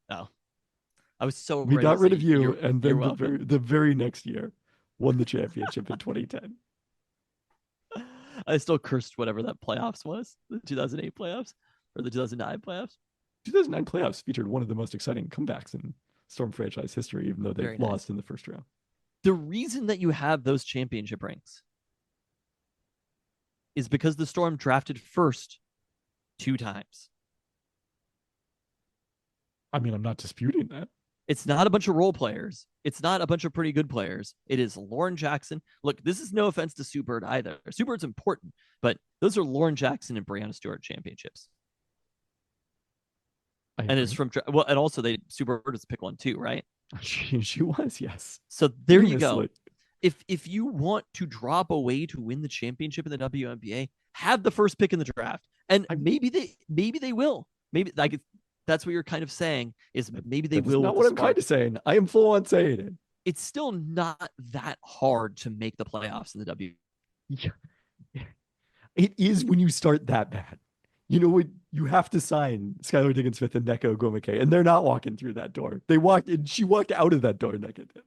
Oh, I was so We ready got to rid say, of you, and you're then the very next year won the championship in 2010. I still cursed whatever that playoffs was, the 2008 playoffs or the 2009 playoffs. 2009 playoffs featured one of the most exciting comebacks in Storm franchise history, even though they Very lost nice. in the first round. The reason that you have those championship rings is because the Storm drafted first 2 times. I mean, I'm not disputing that. It's not a bunch of role players. It's not a bunch of pretty good players. It is Lauren Jackson. Look, this is no offense to Sue Bird either. Sue Bird's important, but those are Lauren Jackson and Brianna Stewart championships. And it's from and also Sue Bird was pick 1 too, right? She was, yes. So there you go. If you want to drop away to win the championship in the WNBA, have the first pick in the draft, and maybe they will. Maybe that's what you're kind of saying is maybe they will. That's not what I'm kind of saying. I am full on saying it. It's still not that hard to make the playoffs in the W. Yeah. It is when you start that bad. You know what? You have to sign Skylar Diggins-Smith and Neko Gomake, and they're not walking through that door. She walked out of that door, Neko did.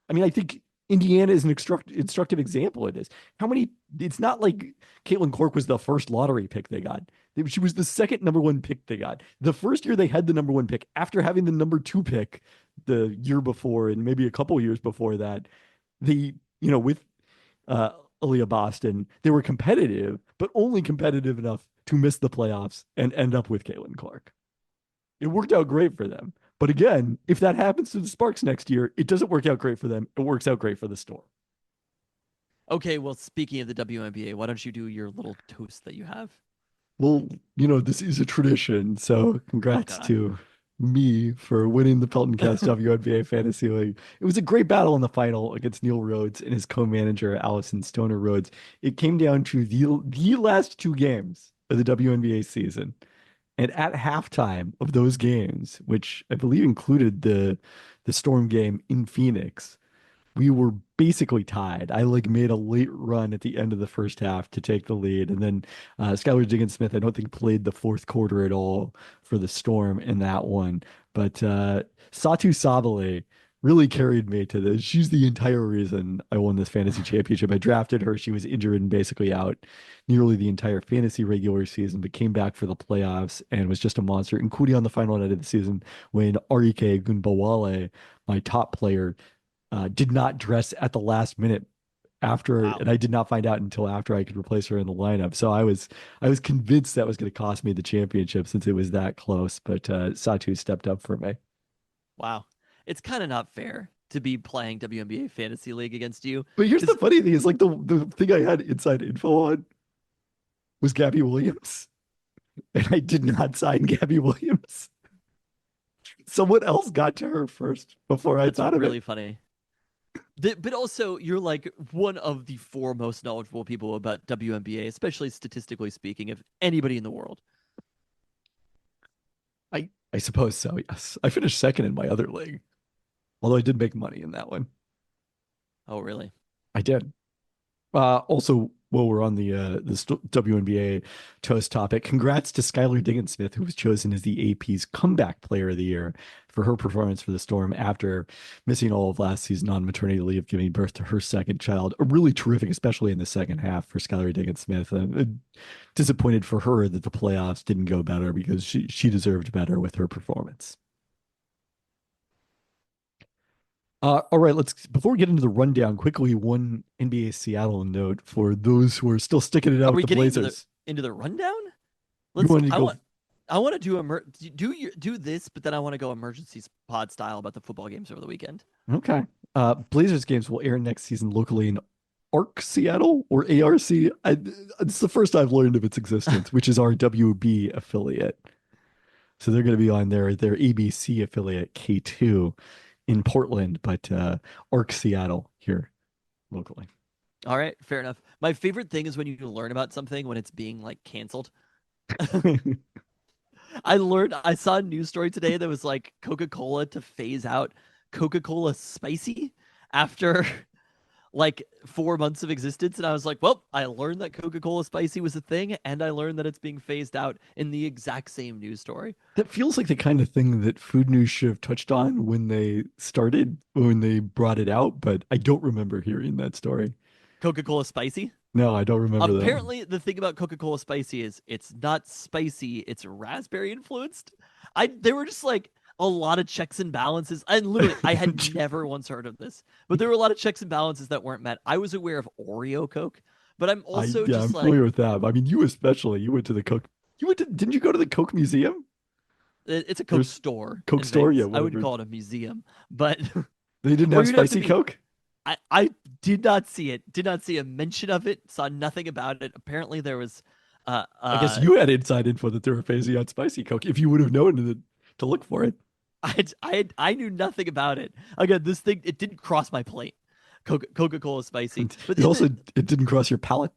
I mean, I think Indiana is an instructive example of this. It's not like Caitlin Clark was the first lottery pick they got. She was the second number 1 pick they got. The first year they had the number 1 pick after having the number 2 pick the year before and maybe a couple years before that. With Aaliyah Boston, they were competitive, but only competitive enough to miss the playoffs and end up with Caitlin Clark. It worked out great for them. But again, if that happens to the Sparks next year, it doesn't work out great for them. It works out great for the Storm. Okay, well, speaking of the WNBA, why don't you do your little toast that you have? Well, this is a tradition. So congrats to me for winning the Peltoncast WNBA Fantasy League. It was a great battle in the final against Neil Rhodes and his co-manager, Allison Stoner Rhodes. It came down to the last 2 games of the WNBA season. And at halftime of those games, which I believe included the Storm game in Phoenix, we were basically tied. I made a late run at the end of the first half to take the lead. And then Skylar Diggins-Smith, I don't think played the fourth quarter at all for the Storm in that one. But Satu Sabale really carried me to this. She's the entire reason I won this fantasy championship. I drafted her. She was injured and basically out nearly the entire fantasy regular season, but came back for the playoffs and was just a monster, including on the final night of the season when Arike Gunbowale, my top player, did not dress at the last minute after, and I did not find out until after I could replace her in the lineup. So I was convinced that was going to cost me the championship since it was that close, but Satu stepped up for me. Wow. It's kind of not fair to be playing WNBA Fantasy League against you. But here's the funny thing is the thing I had inside info on was Gabby Williams. And I did not sign Gabby Williams. Someone else got to her first before I thought of it. That's really funny. But also, you're one of the 4 most knowledgeable people about WNBA, especially statistically speaking, of anybody in the world. I suppose so, yes. I finished second in my other league. Although I did make money in that one. Oh, really? I did. Also, while we're on this WNBA toast topic, congrats to Skylar Diggins-Smith, who was chosen as the AP's Comeback Player of the Year for her performance for the Storm after missing all of last season on maternity leave, giving birth to her second child. A really terrific, especially in the second half for Skylar Diggins-Smith. Disappointed for her that the playoffs didn't go better because she deserved better with her performance. All right, let's before we get into the rundown, quickly one NBA Seattle note for those who are still sticking it Are out we with the getting Blazers. into the rundown? You Let's. wanted to go. I want to do this, but then I want to go emergency pod style about the football games over the weekend. Okay. Blazers games will air next season locally in ARC Seattle or ARC. It's the first I've learned of its existence, which is our WB affiliate. So they're going to be on their ABC affiliate K2 in Portland, but ARC Seattle here locally. All right, fair enough. My favorite thing is when you learn about something when it's being like canceled. I saw a news story today that was like Coca-Cola to phase out Coca-Cola Spicy after like 4 months of existence. And I was like, well, I learned that Coca-Cola Spicy was a thing, and I learned that it's being phased out in the exact same news story. That feels like the kind of thing that Food News should have touched on when they brought it out, but I don't remember hearing that story. Coca-Cola Spicy? No, I don't remember that one. Apparently, the thing about Coca-Cola Spicy is it's not spicy, it's raspberry influenced. There were just like a lot of checks and balances. And literally, I had never once heard of this, but there were a lot of checks and balances that weren't met. I was aware of Oreo Coke, but I'm also I'm just familiar with that. I mean, you especially, you went to the Coke. Didn't you go to the Coke Museum? it's a Coke store. Coke in store, Vegas. yeah, I wouldn't whatever. call it a museum, but They didn't Or have you'd have to spicy be- Coke? I did not see it. Did not see a mention of it. Saw nothing about it. Apparently, there was. I guess you had inside info that they were phasing out spicy Coke if you would have known to look for it. I knew nothing about it. Again, this thing it didn't cross my plate. Coca-Cola Spicy, but It didn't cross your palate.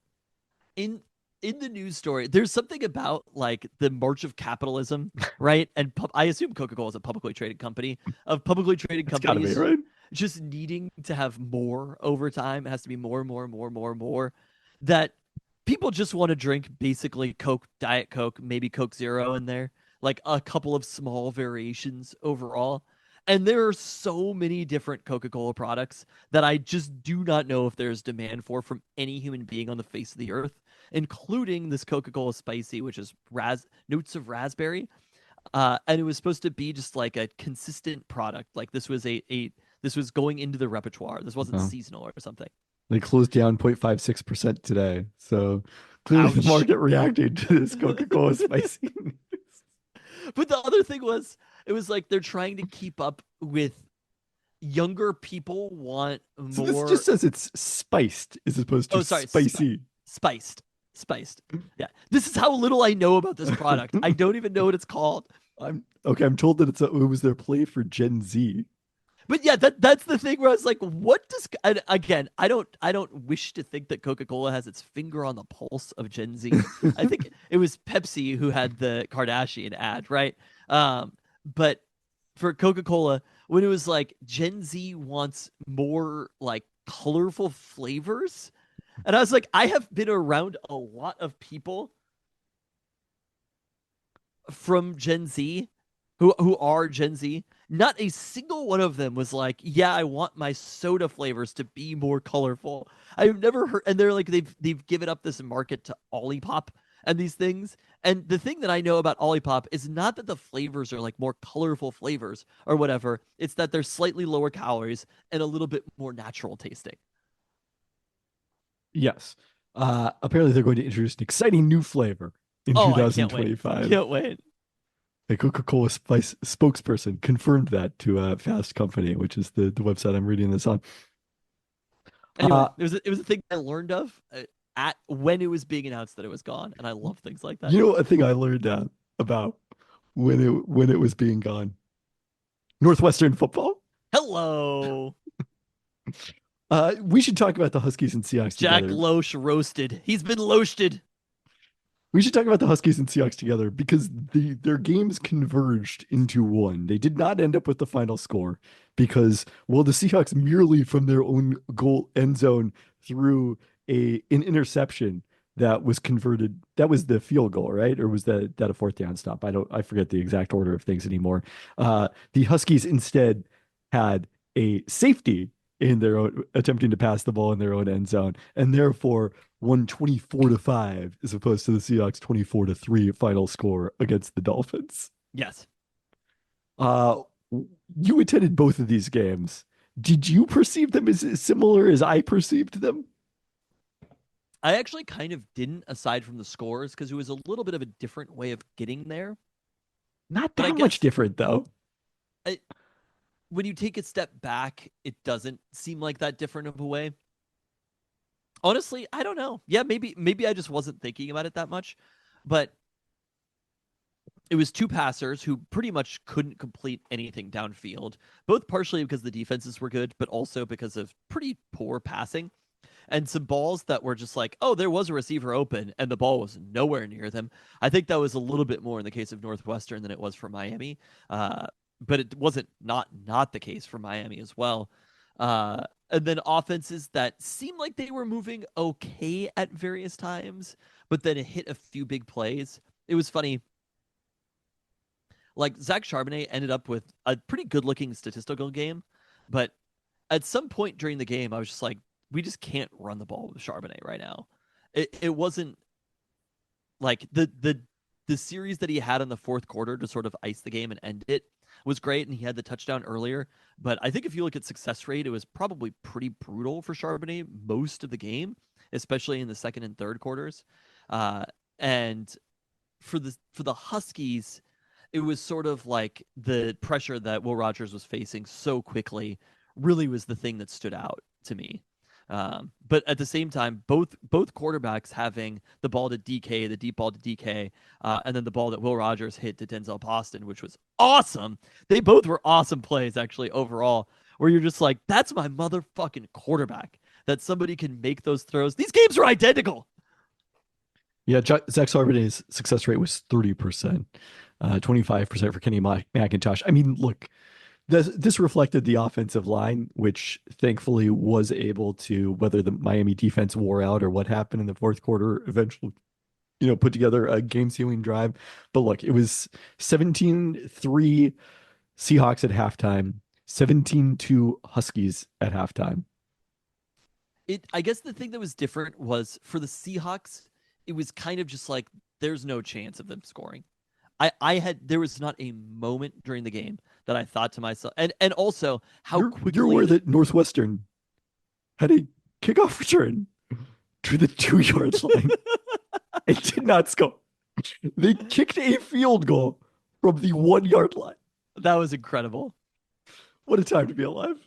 in in the news story, there's something about like the march of capitalism, right? And I assume Coca-Cola is a publicly traded company of publicly traded It's gotta be, companies right? just needing to have more over time. It has to be more, more, more, more, more. That people just want to drink basically Coke, Diet Coke, maybe Coke Zero in there, like a couple of small variations overall. And there are so many different Coca-Cola products that I just do not know if there's demand for from any human being on the face of the earth, including this Coca-Cola Spicy, which is notes of raspberry. And it was supposed to be just like a consistent product. Like this was this was going into the repertoire. This wasn't Oh. seasonal or something. They closed down 0.56% today. So clearly the Ouch. market reacted to this Coca-Cola spicy. But the other thing was, it was like they're trying to keep up with younger people want So more. this just says it's spiced as opposed to spicy. Spiced. Yeah. This is how little I know about this product. I don't even know what it's called. I'm told that it was their play for Gen Z. But yeah, that's the thing where I was like, what does and again, I don't wish to think that Coca-Cola has its finger on the pulse of Gen Z. I think it was Pepsi who had the Kardashian ad, right? But for Coca-Cola, when it was like Gen Z wants more like colorful flavors, and I was like, I have been around a lot of people from Gen Z who are Gen Z. Not a single one of them was like, yeah, I want my soda flavors to be more colorful. I've never heard, and they're like, they've given up this market to Olipop and these things. And the thing that I know about Olipop is not that the flavors are like more colorful flavors or whatever. It's that they're slightly lower calories and a little bit more natural tasting. Yes. Apparently they're going to introduce an exciting new flavor in Oh, 2025. I can't wait. A Coca-Cola Spice spokesperson confirmed that to Fast Company, which is the website I'm reading this on. Anyway, it was a thing I learned of at when it was being announced that it was gone, and I love things like that. You know, a thing I learned about when it was being gone. Northwestern football. Hello, We should talk about the Huskies and Seahawks Jack together. Loesch roasted. He's been loasted. We should talk about the Huskies and Seahawks together because their games converged into one. They did not end up with the final score because, well, the Seahawks merely from their own goal end zone threw an interception that was converted. That was the field goal, right? Or was that a fourth down stop? I forget the exact order of things anymore. The Huskies instead had a safety in their own, attempting to pass the ball in their own end zone, and therefore won 24-5 as opposed to the Seahawks 24-3 final score against the Dolphins. Yes. Uh, you attended both of these games. Did you perceive them as similar as I perceived them? I actually kind of didn't, aside from the scores, because it was a little bit of a different way of getting there. Not But I that much guess different, though. I, when you take a step back, it doesn't seem like that different of a way. Honestly, I don't know. Yeah, maybe I just wasn't thinking about it that much, but it was two passers who pretty much couldn't complete anything downfield, both partially because the defenses were good, but also because of pretty poor passing and some balls that were just like, oh, there was a receiver open and the ball was nowhere near them. I think that was a little bit more in the case of Northwestern than it was for Miami, but it wasn't not the case for Miami as well. And then offenses that seemed like they were moving okay at various times, but then it hit a few big plays. It was funny. Like Zach Charbonnet ended up with a pretty good looking statistical game, but at some point during the game, I was just like, we just can't run the ball with Charbonnet right now. It wasn't like the series that he had in the fourth quarter to sort of ice the game and end it was great, and he had the touchdown earlier. But I think if you look at success rate, it was probably pretty brutal for Charbonnet most of the game, especially in the second and third quarters. And for the Huskies, it was sort of like the pressure that Will Rogers was facing so quickly really was the thing that stood out to me. But at the same time, both quarterbacks having the ball to DK, the deep ball to DK, and then the ball that Will Rogers hit to Denzel Boston, which was awesome. They both were awesome plays, actually, overall, where you're just like, that's my motherfucking quarterback, that somebody can make those throws. These games are identical. Yeah, Zach Charbonnet's success rate was 30%, 25% for Kenny McIntosh. I mean, look, this reflected the offensive line, which thankfully was able to, whether the Miami defense wore out or what happened in the fourth quarter, eventually, put together a game-sealing drive. But look, it was 17-3 Seahawks at halftime, 17-2 Huskies at halftime. I guess the thing that was different was for the Seahawks, it was kind of just like there's no chance of them scoring. There was not a moment during the game that I thought to myself, and also how quickly you're aware that Northwestern had a kickoff return to the 2-yard line. It did not score. They kicked a field goal from the 1-yard line. That was incredible. What a time to be alive.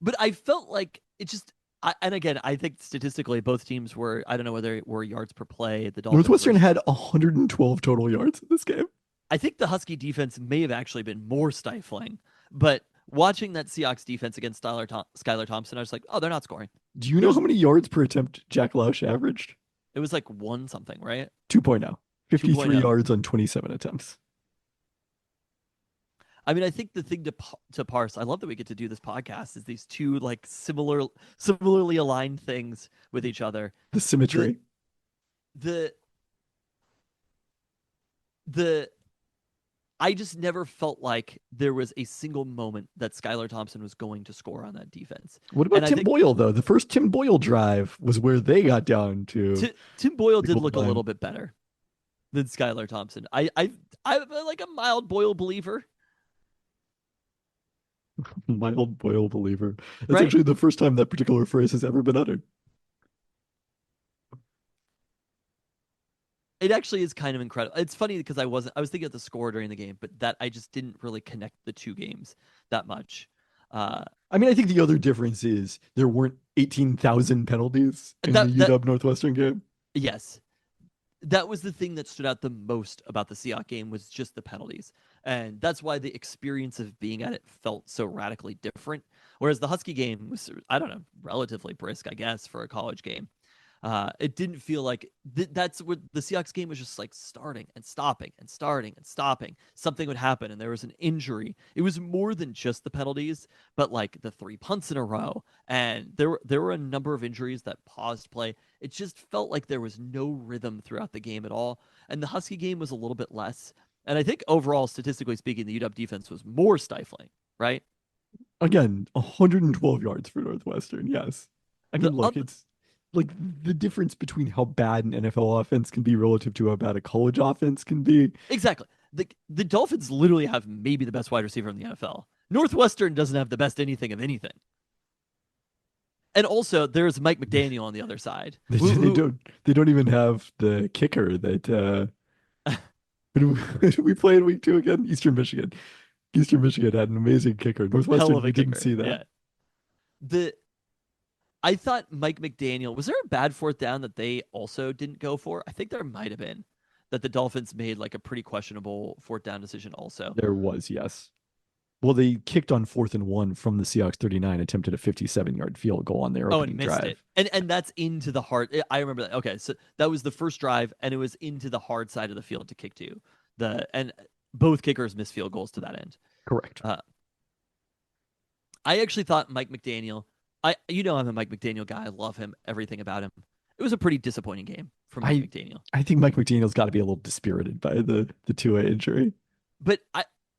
But I felt like it just, and again, I think statistically both teams were, I don't know whether it were yards per play. The Dolphins Northwestern had 112 total yards in this game. I think the Husky defense may have actually been more stifling, but watching that Seahawks defense against Skylar Thompson, I was like, oh, they're not scoring. Do you know how many yards per attempt Jack Lausch averaged? It was like 1 something, right? 2.0. 53 2.0. yards on 27 attempts. I mean, I think the thing to parse, I love that we get to do this podcast, is these two like similarly aligned things with each other. The symmetry. The I just never felt like there was a single moment that Skylar Thompson was going to score on that defense. What about Tim Boyle, though? The first Tim Boyle drive was where they got down to. Tim Boyle did look a little bit better than Skylar Thompson. I'm like a mild Boyle believer. Mild Boyle believer. That's right? Actually the first time that particular phrase has ever been uttered. It actually is kind of incredible. It's funny because I was thinking of the score during the game, but that I just didn't really connect the two games that much. I mean, I think the other difference is there weren't 18,000 penalties in the UW Northwestern game. Yes. That was the thing that stood out the most about the Seahawks game was just the penalties. And that's why the experience of being at it felt so radically different. Whereas the Husky game was, I don't know, relatively brisk, I guess, for a college game. It didn't feel like that's what the Seahawks game was, just like starting and stopping and starting and stopping. Something would happen and there was an injury. It was more than just the penalties, but like the 3 punts in a row, and there were a number of injuries that paused play. It just felt like there was no rhythm throughout the game at all, and the Husky game was a little bit less. And I think overall, statistically speaking, the UW defense was more stifling, right? Again, 112 yards for Northwestern. Yes. I The mean, look, other it's like the difference between how bad an NFL offense can be relative to how bad a college offense can be. Exactly. The Dolphins literally have maybe the best wide receiver in the NFL. Northwestern doesn't have the best anything of anything. And also, there's Mike McDaniel on the other side. They don't even have the kicker that who did we play in week 2 again? Eastern Michigan. Eastern Michigan had an amazing kicker. Hell Northwestern, of a we didn't kicker. see that. Yeah. The I thought Mike McDaniel, was there a bad fourth down that they also didn't go for? I think there might have been, that the Dolphins made like a pretty questionable fourth down decision also. There was, yes. Well, they kicked on 4th and 1 from the Seahawks 39, attempted a 57-yard field goal on their Oh, opening and missed drive. it. And that's into the hard. I remember that. Okay, so that was the first drive, and it was into the hard side of the field to kick to. And both kickers missed field goals to that end. Correct. I actually thought Mike McDaniel. I'm a Mike McDaniel guy. I love him. Everything about him. It was a pretty disappointing game for Mike McDaniel. I think Mike McDaniel's got to be a little dispirited by the Tua injury. But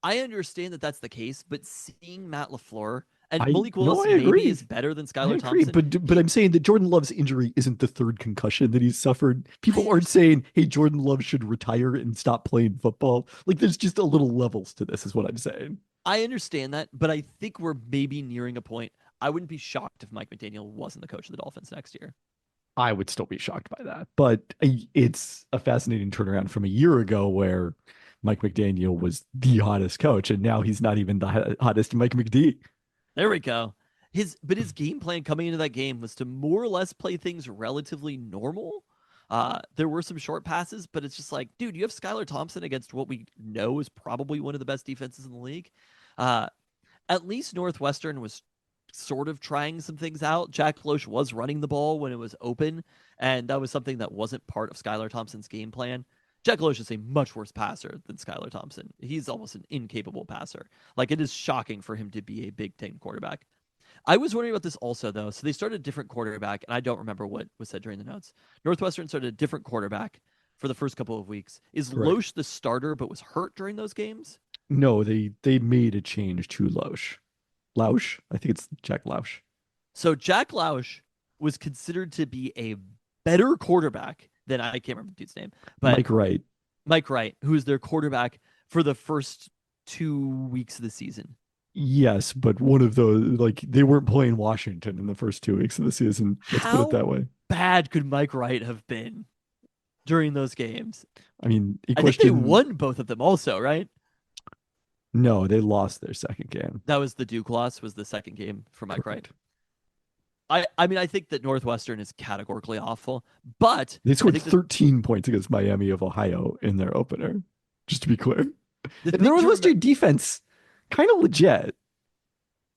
I understand that that's the case. But seeing Matt LaFleur and Malik No, Willis I agree. maybe is better than Skylar Thompson. But I'm saying that Jordan Love's injury isn't the third concussion that he's suffered. People aren't saying, hey, Jordan Love should retire and stop playing football. Like, there's just a little levels to this, is what I'm saying. I understand that, but I think we're maybe nearing a point. I wouldn't be shocked if Mike McDaniel wasn't the coach of the Dolphins next year. I would still be shocked by that. But it's a fascinating turnaround from a year ago where Mike McDaniel was the hottest coach, and now he's not even the hottest Mike McD. There we go. His game plan coming into that game was to more or less play things relatively normal. There were some short passes, but it's just like, dude, you have Skylar Thompson against what we know is probably one of the best defenses in the league. At least Northwestern was sort of trying some things out. Jack Loesch was running the ball when it was open, and that was something that wasn't part of Skylar Thompson's game plan. Jack Loesch is a much worse passer than Skylar Thompson. He's almost an incapable passer. Like, it is shocking for him to be a Big Ten quarterback. I was wondering about this also, though. So they started a different quarterback, and I don't remember what was said during the notes. Northwestern started a different quarterback for the first couple of weeks. Is Correct. Loesch the starter but was hurt during those games? No, they made a change to Loesch. Lausch? I think it's Jack Lausch. So Jack Lausch was considered to be a better quarterback than, I can't remember the dude's name, but Mike Wright, who was their quarterback for the first 2 weeks of the season. Yes, but one of those, like, they weren't playing Washington in the first 2 weeks of the season. Let's put it that way. Bad could Mike Wright have been during those games? I mean, I think they won both of them also, right? No, they lost their second game. That was the Duke loss, was the second game for Mike Wright. I mean, I think that Northwestern is categorically awful, but they scored 13 points against Miami of Ohio in their opener, just to be clear. The Northwestern defense, kind of legit.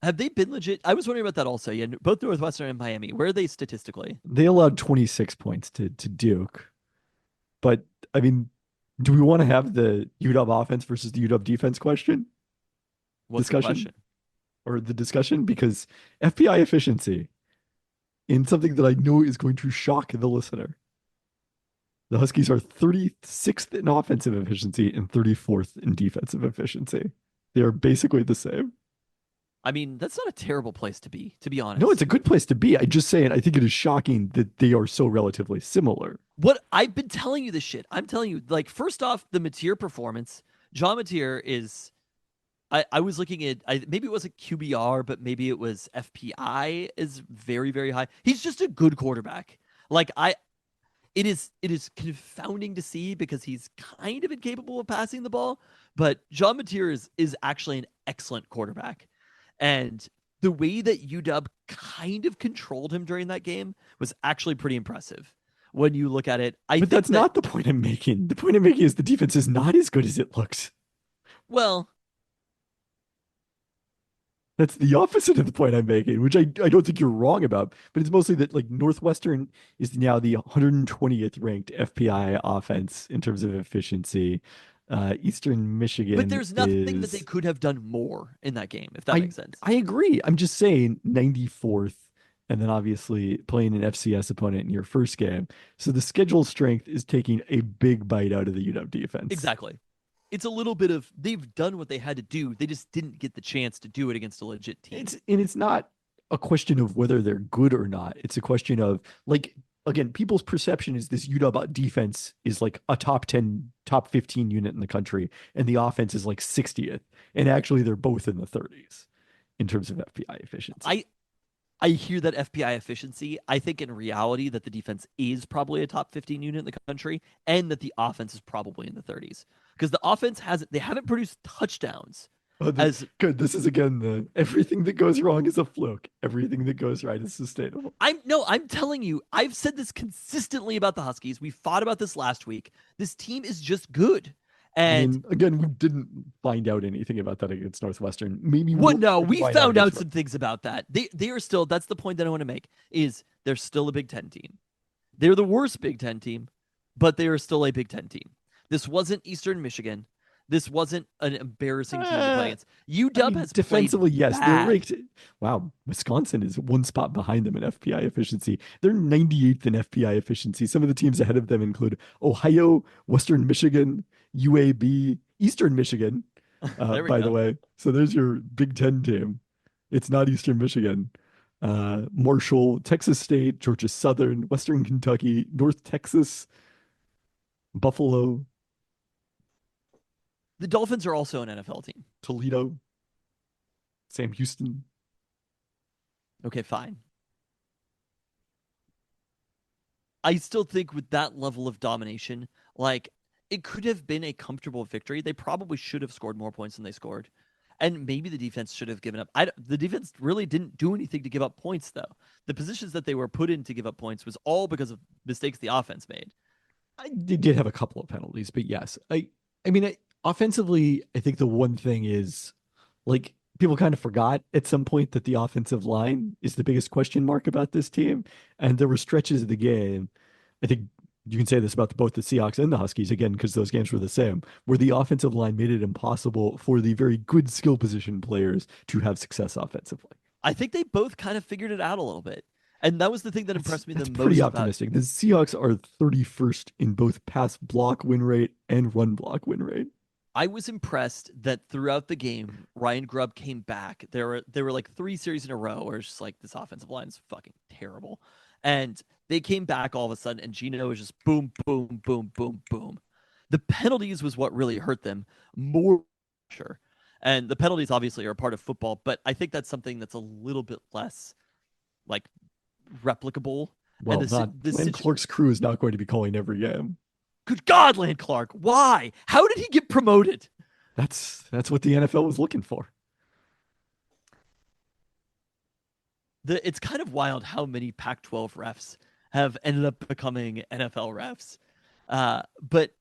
Have they been legit? I was wondering about that also. Yeah, both Northwestern and Miami. Where are they statistically? They allowed 26 points to Duke. But, I mean, do we want to have the UW offense versus the UW defense question? What's the question? Or the discussion? Because FPI efficiency, in something that I know is going to shock the listener, the Huskies are 36th in offensive efficiency and 34th in defensive efficiency. They are basically the same. I mean, that's not a terrible place to be honest. No, it's a good place to be. I'm just saying, I think it is shocking that they are so relatively similar. What I've been telling you this shit. I'm telling you, like, first off, the Mateer performance. John Mateer is, I was looking at, maybe it wasn't QBR, but maybe it was FPI is very, very high. He's just a good quarterback. Like, it is confounding to see because he's kind of incapable of passing the ball, but John Mateer is actually an excellent quarterback. And the way that UW kind of controlled him during that game was actually pretty impressive when you look at it. But that's not the point I'm making. The point I'm making is the defense is not as good as it looks. Well, That's the opposite of the point I'm making, which I don't think you're wrong about, but it's mostly that like Northwestern is now the 120th ranked FPI offense in terms of efficiency. Eastern But Michigan there's nothing that they is could have done more in that game, if that I makes sense. I agree. I'm just saying 94th, and then obviously playing an FCS opponent in your first game. So the schedule strength is taking a big bite out of the UW defense. Exactly. It's a little bit of they've done what they had to do. They just didn't get the chance to do it against a legit team. It's not a question of whether they're good or not. It's a question of like again, people's perception is this UW defense is like a top 10, top 15 unit in the country, and the offense is like 60th. And actually they're both in the 30s in terms of FPI efficiency. I hear that FPI efficiency. I think in reality that the defense is probably a top 15 unit in the country and that the offense is probably in the 30s. Because the offense they haven't produced touchdowns Oh, as good. This is again the everything that goes wrong is a fluke. Everything that goes right is sustainable. I'm telling you, I've said this consistently about the Huskies. We fought about this last week. This team is just good. I And mean, again, we didn't find out anything about that against Northwestern. Maybe what we'll no, we find out found out against. some things about that. They are still that's the point that I want to make is they're still a Big 10 team. They're the worst Big 10 team, but they are still a Big 10 team. This wasn't Eastern Michigan. This wasn't an embarrassing team to play against. I UW mean, has defensively, played yes, they're bad. ranked. Wow, Wisconsin is one spot behind them in FPI efficiency. They're 98th in FPI efficiency. Some of the teams ahead of them include Ohio, Western Michigan, UAB, Eastern Michigan, There we by the go. way. So there's your Big Ten team. It's not Eastern Michigan. Marshall, Texas State, Georgia Southern, Western Kentucky, North Texas, Buffalo, The Dolphins are also an NFL team. Toledo, Sam Houston. Okay, fine. I still think with that level of domination, like it could have been a comfortable victory. They probably should have scored more points than they scored. And maybe the defense should have given up. The defense really didn't do anything to give up points, though. The positions that they were put in to give up points was all because of mistakes the offense made. They did have a couple of penalties, but yes, I mean, offensively, I think the one thing is like people kind of forgot at some point that the offensive line is the biggest question mark about this team, and there were stretches of the game. I think you can say this about both the Seahawks and the Huskies again because those games were the same, where the offensive line made it impossible for the very good skill position players to have success offensively. I think they both kind of figured it out a little bit. And that was the thing that That's impressed me the that's pretty most about optimistic. The Seahawks are 31st in both pass block win rate and run block win rate. I was impressed that throughout the game, Ryan Grubb came back. There were like 3 series in a row where it's just like this offensive line is fucking terrible. And they came back all of a sudden, and Gino was just boom, boom, boom, boom, boom. The penalties was what really hurt them more. Sure. And the penalties obviously are a part of football, but I think that's something that's a little bit less like replicable. And Well, not Lynn Clark's crew is not going to be calling every game. Good God, Land Clark, why? How did he get promoted? That's what the NFL was looking for. It's kind of wild how many Pac-12 refs have ended up becoming NFL refs. But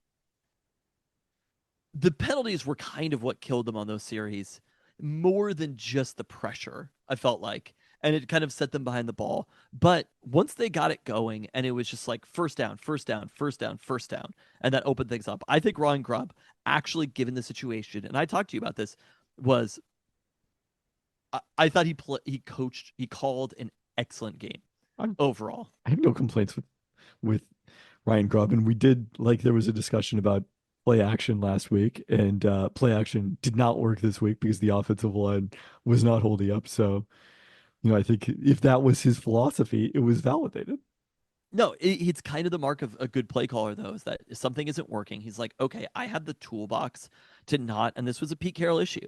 the penalties were kind of what killed them on those series, more than just the pressure, I felt like. And it kind of set them behind the ball. But once they got it going and it was just like first down, first down, first down, first down, and that opened things up. I think Ron Grubb, actually given the situation, and I talked to you about this, was I thought he called an excellent game overall. I have no complaints with Ryan Grubb, and we did like there was a discussion about play action last week, and play action did not work this week because the offensive line was not holding up. So, I think if that was his philosophy, it was validated. No, it's kind of the mark of a good play caller, though, is that if something isn't working, he's like, okay, I have the toolbox to not, and this was a Pete Carroll issue.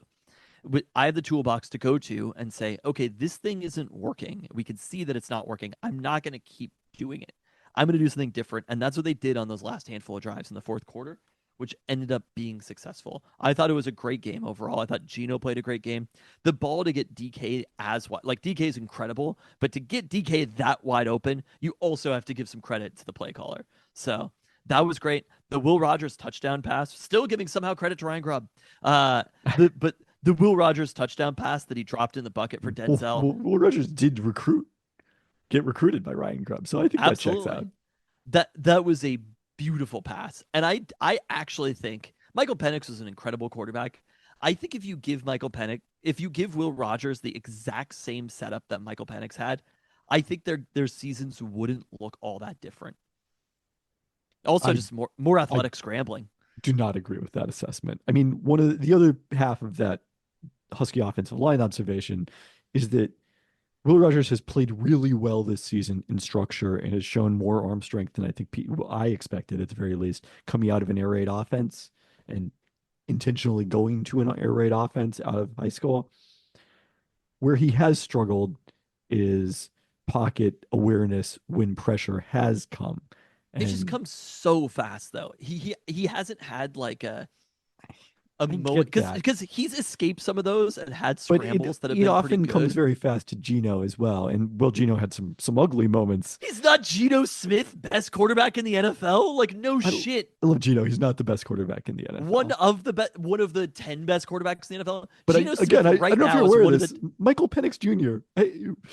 I have the toolbox to go to and say, okay, this thing isn't working. We can see that it's not working. I'm not going to keep doing it. I'm going to do something different. And that's what they did on those last handful of drives in the fourth quarter, which ended up being successful. I thought it was a great game overall. I thought Gino played a great game. The ball to get DK as wide, like DK is incredible, but to get DK that wide open, you also have to give some credit to the play caller. So that was great. The Will Rogers touchdown pass, still giving somehow credit to Ryan Grubb. But The Will Rogers touchdown pass that he dropped in the bucket for Denzel. Will Rogers did get recruited by Ryan Grubb, so I think that checks out. Absolutely. That was a beautiful pass. And I actually think Michael Penix was an incredible quarterback. I think if you give Will Rogers the exact same setup that Michael Penix had, I think their seasons wouldn't look all that different. Also, I just more I athletic scrambling. do not agree with that assessment. I mean, one of the other half of that Husky offensive line observation is that Will Rogers has played really well this season in structure and has shown more arm strength than I think I expected at the very least, coming out of an air raid offense and intentionally going to an air raid offense out of high school. Where he has struggled is pocket awareness when pressure has come. It just And comes so fast though. He hasn't had like a I moment get that. because he's escaped some of those and had But scrambles that have it been pretty often comes good. very fast to Gino as well. And well, Gino had some ugly moments. He's not Geno Smith, best quarterback in the NFL. Like no I, shit. I love Gino. He's not the best quarterback in the One NFL. of the 10 best quarterbacks in the NFL. But Geno again, Smith I right don't know if now you're is aware of one of this. the. Michael Penix Jr.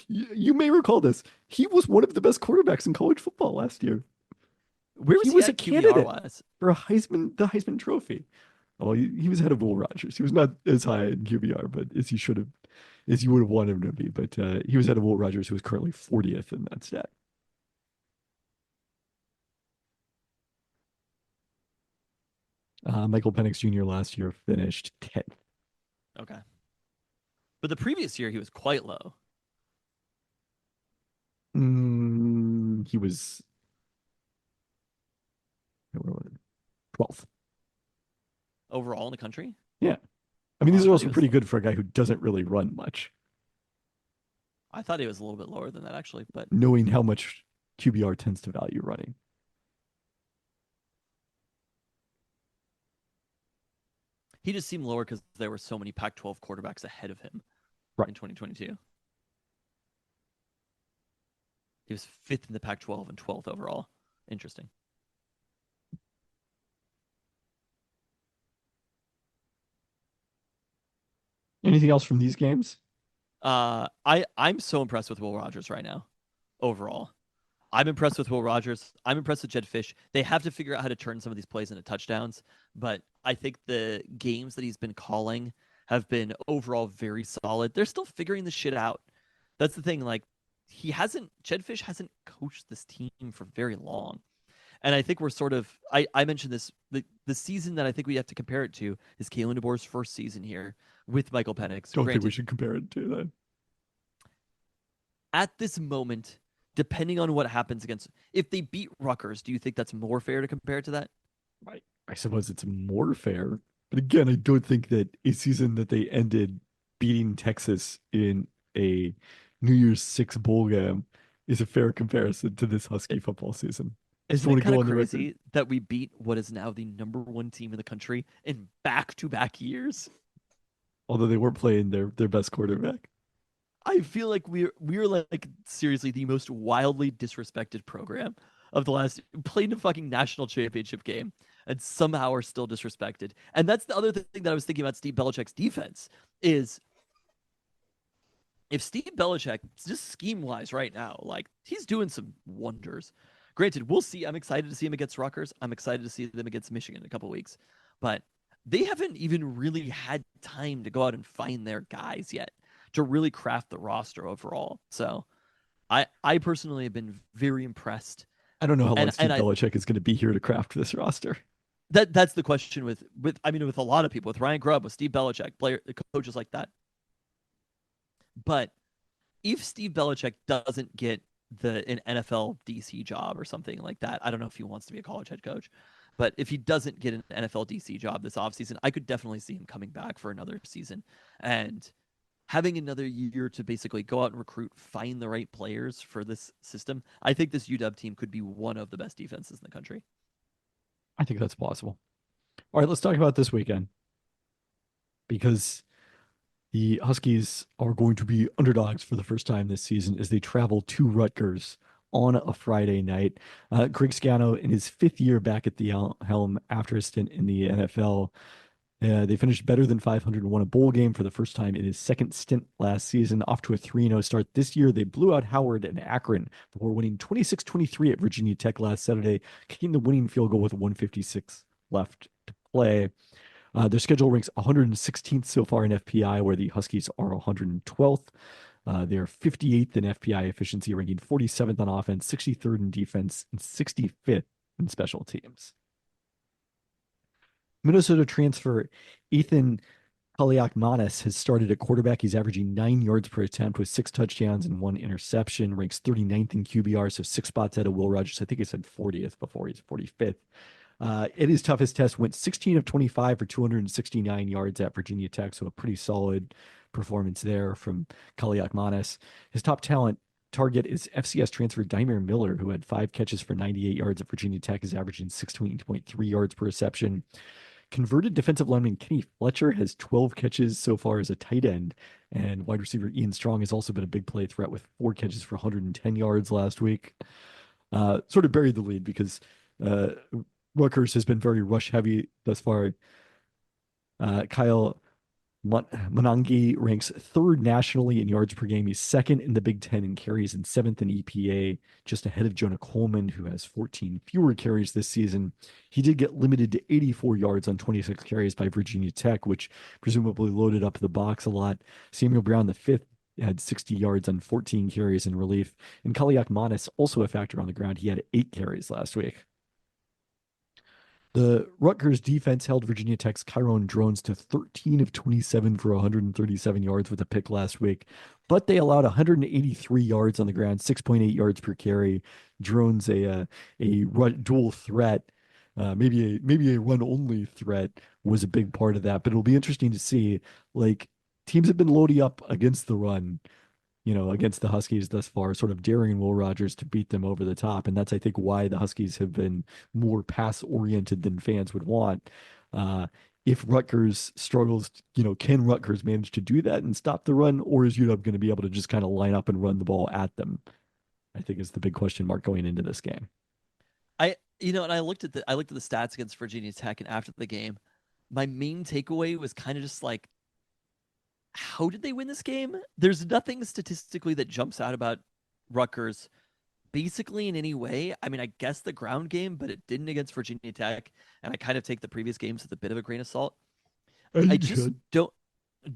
You may recall this. He was one of the best quarterbacks in college football last year. Where was He he was a at QBR candidate wise? for the Heisman Trophy. Well, he was ahead of Will Rogers. He was not as high in QBR, but as you would have wanted him to be. But he was ahead of Will Rogers, who is currently 40th in that stat. Michael Penix Jr. last year finished 10th. Okay, but the previous year he was quite low He was 12th. overall in the country. Yeah. I mean, Oh, these I are thought he also was. pretty good for a guy who doesn't really run much, I thought he was a little bit lower than that actually, but knowing how much QBR tends to value running. he just seemed lower because there were so many Pac-12 quarterbacks ahead of him Right. in 2022. He was fifth in the Pac-12 and 12th overall. Interesting. Anything else from these games? I'm so impressed with Will Rogers right now. Overall, I'm impressed with Will Rogers. I'm impressed with Jed Fish. They have to figure out how to turn some of these plays into touchdowns, but I think the games that he's been calling have been overall very solid. They're still figuring this shit out. That's the thing. Like Jed Fish hasn't coached this team for very long. And I think we're sort of I mentioned this the season that I think we have to compare it to is Kalen DeBoer's first season here with Michael Penix. Don't think we Granted, should compare it to that. at this moment, depending on what happens against if they beat Rutgers, do you think that's more fair to compare it to that? I suppose it's more fair. But again, I don't think that a season that they ended beating Texas in a New Year's Six bowl game is a fair comparison to this Husky football season. I just Isn't it want to kind go of on the record. crazy that we beat what is now the number one team in the country in back-to-back years? Although they weren't playing their best quarterback. I feel like we're like seriously the most wildly disrespected program of the last played a fucking national championship game and somehow are still disrespected. And that's the other thing that I was thinking about Steve Belichick's defense is if Steve Belichick just scheme wise right now, like he's doing some wonders. Granted, we'll see. I'm excited to see him against Rutgers. I'm excited to see them against Michigan in a couple of weeks. But they haven't even really had time to go out and find their guys yet to really craft the roster overall. So I personally have been very impressed. I don't know how long And Steve I Belichick is going to be here to craft this roster. that's the question with I mean with a lot of people, with Ryan Grubb, with Steve Belichick, coaches like that. But if Steve Belichick doesn't get an NFL DC job or something like that, I don't know if he wants to be a college head coach, but if he doesn't get an NFL DC job this offseason, I could definitely see him coming back for another season and having another year to basically go out and recruit, find the right players for this system. I think this UW team could be one of the best defenses in the country. I think that's possible. All right, let's talk about this weekend because the Huskies are going to be underdogs for the first time this season as they travel to Rutgers on a Friday night. Greg Schiano, in his fifth year back at the helm after a stint in the NFL, They finished better than 500 and won a bowl game for the first time in his second stint last season, off to a 3-0 start this year. They blew out Howard and Akron before winning 26-23 at Virginia Tech last Saturday, kicking the winning field goal with 156 left to play. Their schedule ranks 116th so far in FPI, where the Huskies are 112th. They're 58th in FPI efficiency, ranking 47th on offense, 63rd in defense, and 65th in special teams. Minnesota transfer Ethan Kaliakmanis has started at quarterback. He's averaging 9 yards per attempt with 6 touchdowns and 1 interception, ranks 39th in QBR, so 6 spots out of Will Rogers. I think I said 40th before. He's 45th. In his toughest test, went 16 of 25 for 269 yards at Virginia Tech, so a pretty solid performance there from Kaliakmanis. His top talent target is FCS transfer Dymere Miller, who had 5 catches for 98 yards at Virginia Tech, is averaging 16.3 yards per reception. Converted defensive lineman Kenny Fletcher has 12 catches so far as a tight end, and wide receiver Ian Strong has also been a big play threat with 4 catches for 110 yards last week. Sort of buried the lead because Rutgers has been very rush heavy thus far. Kyle Monangi ranks 3rd nationally in yards per game. He's 2nd in the Big Ten in carries and 7th in EPA, just ahead of Jonah Coleman, who has 14 fewer carries this season. He did get limited to 84 yards on 26 carries by Virginia Tech, which presumably loaded up the box a lot. Samuel Brown, the 5th, had 60 yards on 14 carries in relief. And Kaliakmanis, also a factor on the ground. He had 8 carries last week. The Rutgers defense held Virginia Tech's Chiron Drones to 13 of 27 for 137 yards with a pick last week, but they allowed 183 yards on the ground, 6.8 yards per carry. Drones a dual threat, maybe a run only threat was a big part of that. But it'll be interesting to see. Like, teams have been loading up against the run, against the Huskies thus far, sort of daring Will Rogers to beat them over the top. And that's, I think, why the Huskies have been more pass oriented than fans would want. If Rutgers struggles, can Rutgers manage to do that and stop the run, or is UW going to be able to just kind of line up and run the ball at them? I think is the big question mark going into this game. And I looked at the stats against Virginia Tech, and after the game, my main takeaway was kind of just like, how did they win this game? There's nothing statistically that jumps out about Rutgers basically in any way. I mean, I guess the ground game, but it didn't against Virginia Tech. And I kind of take the previous games with a bit of a grain of salt. I just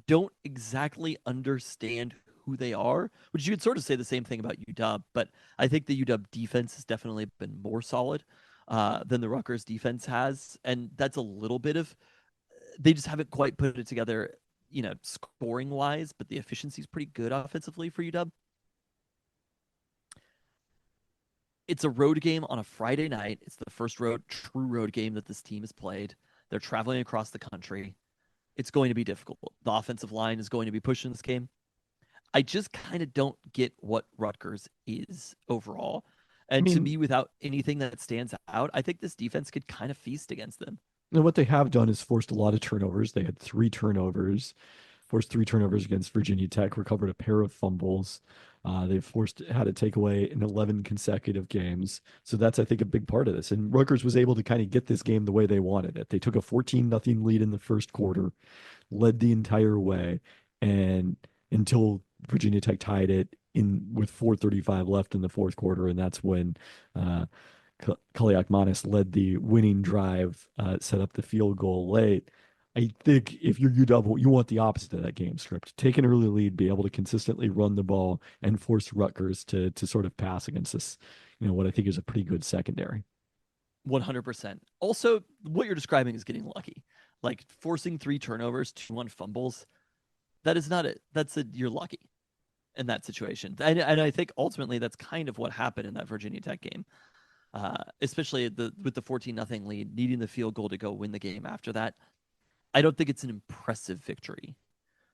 don't exactly understand who they are, which you could sort of say the same thing about UW, but I think the UW defense has definitely been more solid than the Rutgers defense has. And that's a little bit of, they just haven't quite put it together, scoring wise, but the efficiency is pretty good offensively for UW. It's a road game on a Friday night. It's the first true road game that this team has played. They're traveling across the country. It's going to be difficult. The offensive line is going to be pushing this game. I just kind of don't get what Rutgers is overall. And to me, without anything that stands out, I think this defense could kind of feast against them. And what they have done is forced a lot of turnovers. They had 3 turnovers, forced 3 turnovers against Virginia Tech, recovered a pair of fumbles. They've had to take away in 11 consecutive games. So that's, I think, a big part of this. And Rutgers was able to kind of get this game the way they wanted it. They took a 14-0 lead in the first quarter, led the entire way, and until Virginia Tech tied it with 4:35 left in the fourth quarter, and that's when Kaliakmanis led the winning drive, set up the field goal late. I think if you're UW, you want the opposite of that game script. Take an early lead, be able to consistently run the ball, and force Rutgers to sort of pass against this, what I think is a pretty good secondary. 100%. Also, what you're describing is getting lucky. Like forcing 3 turnovers, 2 fumbles. That is not it. You're lucky in that situation. And I think ultimately that's kind of what happened in that Virginia Tech game. Especially with the 14-0 lead, needing the field goal to go win the game after that. I don't think it's an impressive victory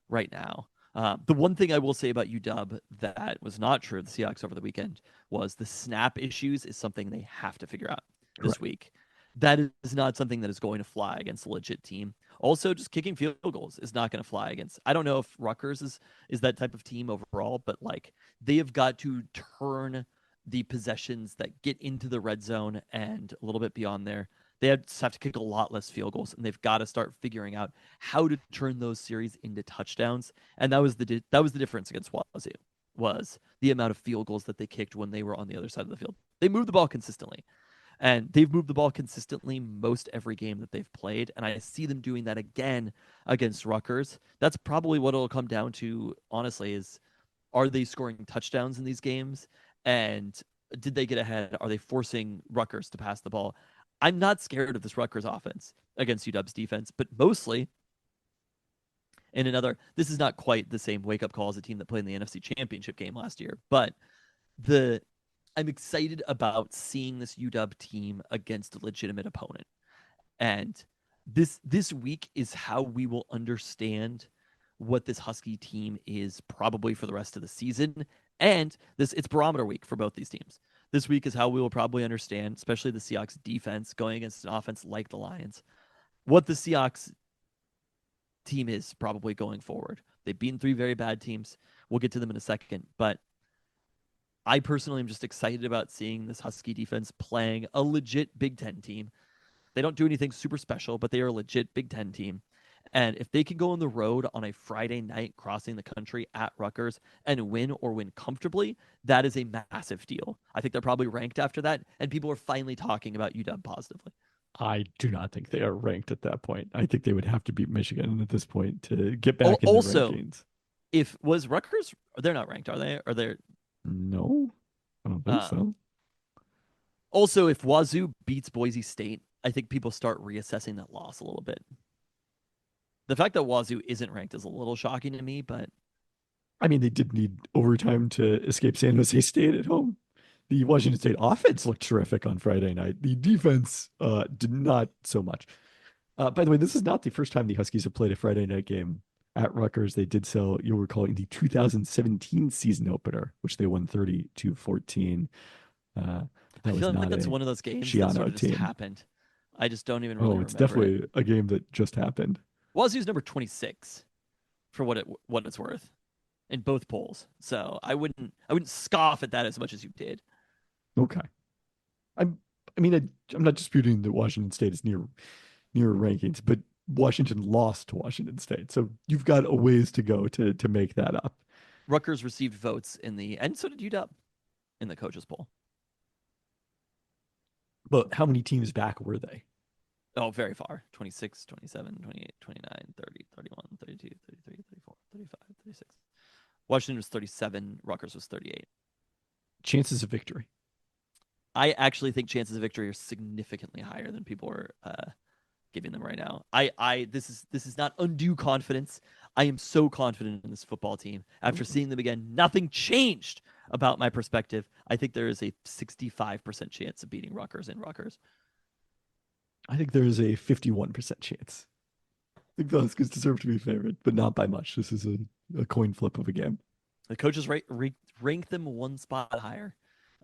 right now. The one thing I will say about UW that was not true of the Seahawks over the weekend was the snap issues is something they have to figure out this week. That is not something that is going to fly against a legit team. Also, just kicking field goals is not going to fly against. I don't know if Rutgers is that type of team overall, but like they have got to turn the possessions that get into the red zone and a little bit beyond there just have to kick a lot less field goals, and they've got to start figuring out how to turn those series into touchdowns. And that was the difference against Wazoo, was the amount of field goals that they kicked when they were on the other side of the field. They moved the ball consistently, and they've moved the ball consistently most every game that they've played. And I see them doing that again against Rutgers. That's probably what it'll come down to, honestly, is are they scoring touchdowns in these games? And did they get ahead? Are they forcing Rutgers to pass the ball? I'm not scared of this Rutgers offense against UW's defense, but mostly in another, this is not quite the same wake up call as a team that played in the NFC Championship game last year, but the I'm excited about seeing this UW team against a legitimate opponent. And this week is how we will understand what this Husky team is probably for the rest of the season. And it's barometer week for both these teams. This week is how we will probably understand, especially the Seahawks defense going against an offense like the Lions, what the Seahawks team is probably going forward. They've beaten three very bad teams. We'll get to them in a second, but I personally am just excited about seeing this Husky defense playing a legit Big Ten team. They don't do anything super special, but they are a legit Big Ten team. And if they can go on the road on a Friday night crossing the country at Rutgers and win comfortably, that is a massive deal. I think they're probably ranked after that, and people are finally talking about UW positively. I do not think they are ranked at that point. I think they would have to beat Michigan at this point to get back in the rankings. If was Rutgers, they're not ranked, are they? Are they? No, I don't think so. Also, if Wazoo beats Boise State, I think people start reassessing that loss a little bit. The fact that Wazoo isn't ranked is a little shocking to me, but I mean, they did need overtime to escape San Jose State at home. The Washington State offense looked terrific on Friday night. The defense did not so much. By the way, this is not the first time the Huskies have played a Friday night game at Rutgers. They did so, you'll recall, in the 2017 season opener, which they won 30-14. I feel like that's one of those games that sort of just happened. I just don't even really remember. It's definitely a game that just happened. Wazoo's number 26 for what it's worth in both polls. So I wouldn't scoff at that as much as you did. Okay. I'm not disputing that Washington State is near rankings, but Washington lost to Washington State. So you've got a ways to go to make that up. Rutgers received votes and so did UW in the coaches poll. But how many teams back were they? Oh, very far. 26, 27, 28, 29, 30, 31, 32, 33, 34, 35, 36. Washington was 37. Rutgers was 38. Chances of victory. I actually think chances of victory are significantly higher than people are giving them right now. This is not undue confidence. I am so confident in this football team. After seeing them again, nothing changed about my perspective. I think there is a 65% chance of beating Rutgers in Rutgers. I think there is a 51% chance. I think the Huskies deserve to be favored, but not by much. This is a coin flip of a game. The coaches rank them one spot higher.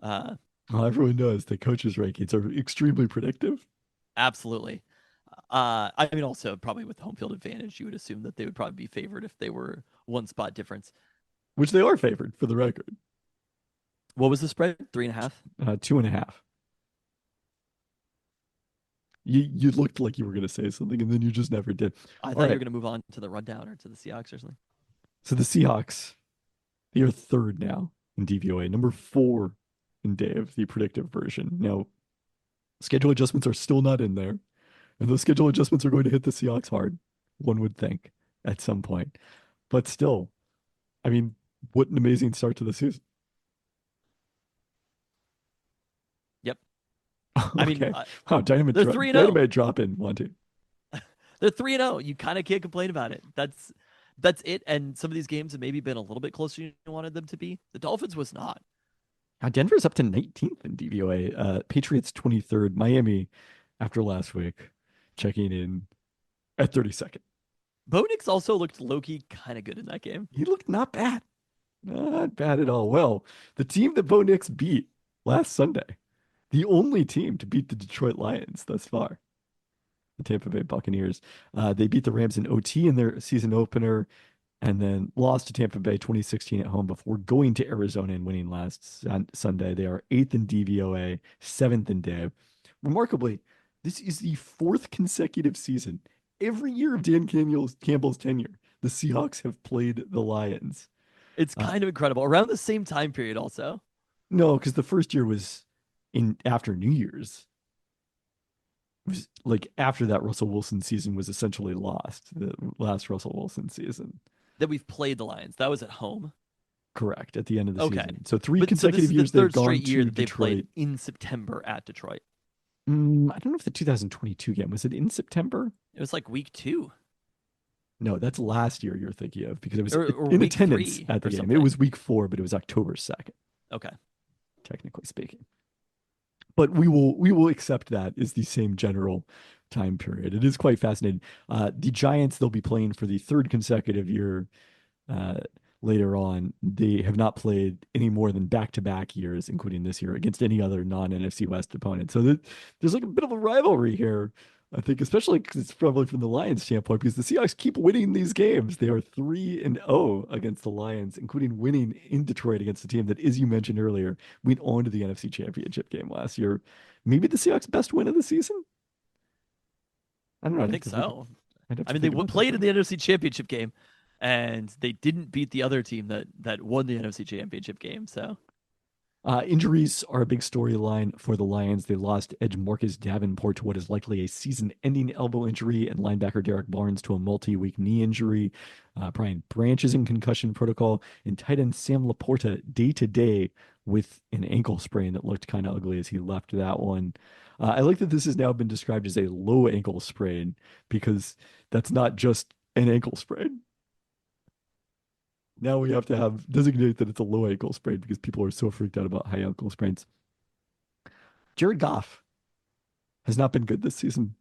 Well, everyone knows the coaches' rankings are extremely predictive. Absolutely. I mean, also probably with home field advantage, you would assume that they would probably be favored if they were one spot difference. Which they are favored, for the record. What was the spread? 3.5? 2.5. You looked like you were going to say something, and then you just never did. I thought you were going to move on to the rundown or to the Seahawks or something. So the Seahawks, they are third now in DVOA, number 4 in Dave, the predictive version. Now, schedule adjustments are still not in there, and those schedule adjustments are going to hit the Seahawks hard, one would think, at some point. But still, I mean, what an amazing start to the season. Yep. I mean, wow, dynamite drop in, Monty. They're 3-0. You kind of can't complain about it. That's it. And some of these games have maybe been a little bit closer than you wanted them to be. The Dolphins was not. Denver's up to 19th in DVOA. Patriots 23rd. Miami, after last week, checking in at 32nd. Bo Nix also looked low-key kind of good in that game. He looked not bad. Not bad at all. Well, the team that Bo Nix beat last Sunday, the only team to beat the Detroit Lions thus far, the Tampa Bay Buccaneers. They beat the Rams in OT in their season opener and then lost to Tampa Bay 2016 at home before going to Arizona and winning last Sunday. They are 8th in DVOA, 7th in Dave. Remarkably, This is the fourth consecutive season. Every year of Campbell's tenure, the Seahawks have played the Lions. It's Uh, kind of incredible. Around the same time period, also. no, because the first year was in after New Year's. It was like after that Russell Wilson season was essentially lost. The last Russell Wilson season. That we've played the Lions. That was at home. Correct, at the end of the Okay. season. So three But so this consecutive is the years they've third gone straight year to that they've played Detroit. in September at Detroit. I don't know if the 2022 game was it in September? It was like week 2 No, that's last year you're thinking of because it was or in week attendance 3 at the or game. something. It was week 4, but it was October 2nd, Okay. technically speaking. But we will accept that is the same general time period. It is quite fascinating. The Giants they'll be playing for the third consecutive year uh, later on. They have not played any more than back-to-back years, including this year, against any other non-NFC West opponent. So there's like a bit of a rivalry here. I think, especially because it's probably from the Lions' standpoint, because the Seahawks keep winning these games. They are 3-0 against the Lions, including winning in Detroit against a team that, as you mentioned earlier, went on to the NFC Championship game last year. Maybe the Seahawks' best win of the season. I don't know. I think so. I'd have I to mean, they think about that, played though. in the NFC Championship game, and they didn't beat the other team that won the NFC Championship game. So Injuries are a big storyline for the Lions. They lost edge Marcus Davenport to what is likely a season-ending elbow injury, and linebacker Derek Barnes to a multi-week knee injury. Brian Branch is in concussion protocol, and tight end Sam Laporta day-to-day with an ankle sprain that looked kind of ugly as he left that one. I like that this has now been described as a low ankle sprain because that's not just an ankle sprain. Now we have to have designate that it's a low ankle sprain because people are so freaked out about high ankle sprains. Jared Goff has not been good this season.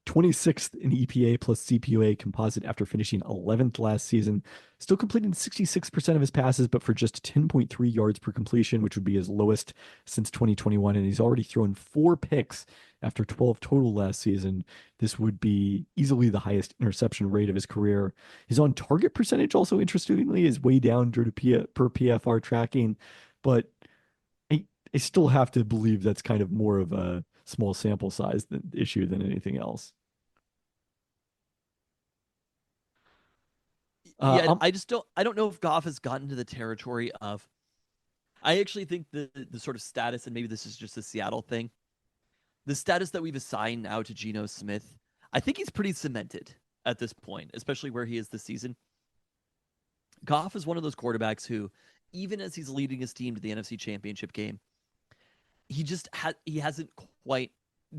26th in EPA plus CPOA composite after finishing 11th last season. Still completing 66% of his passes, but for just 10.3 yards per completion, which would be his lowest since 2021. And he's already thrown 4 picks after 12 total last season. This would be easily the highest interception rate of his career. His on target percentage, also interestingly, is way down due to per PFR tracking, but I still have to believe that's kind of more of a small sample size issue than anything else. Uh, yeah, um, I don't know if Goff has gotten to the territory of. I actually think the sort of status, and maybe this is just a Seattle thing, the status that we've assigned now to Geno Smith, I think he's pretty cemented at this point, especially where he is this season. Goff is one of those quarterbacks who, even as he's leading his team to the NFC Championship game, he hasn't quite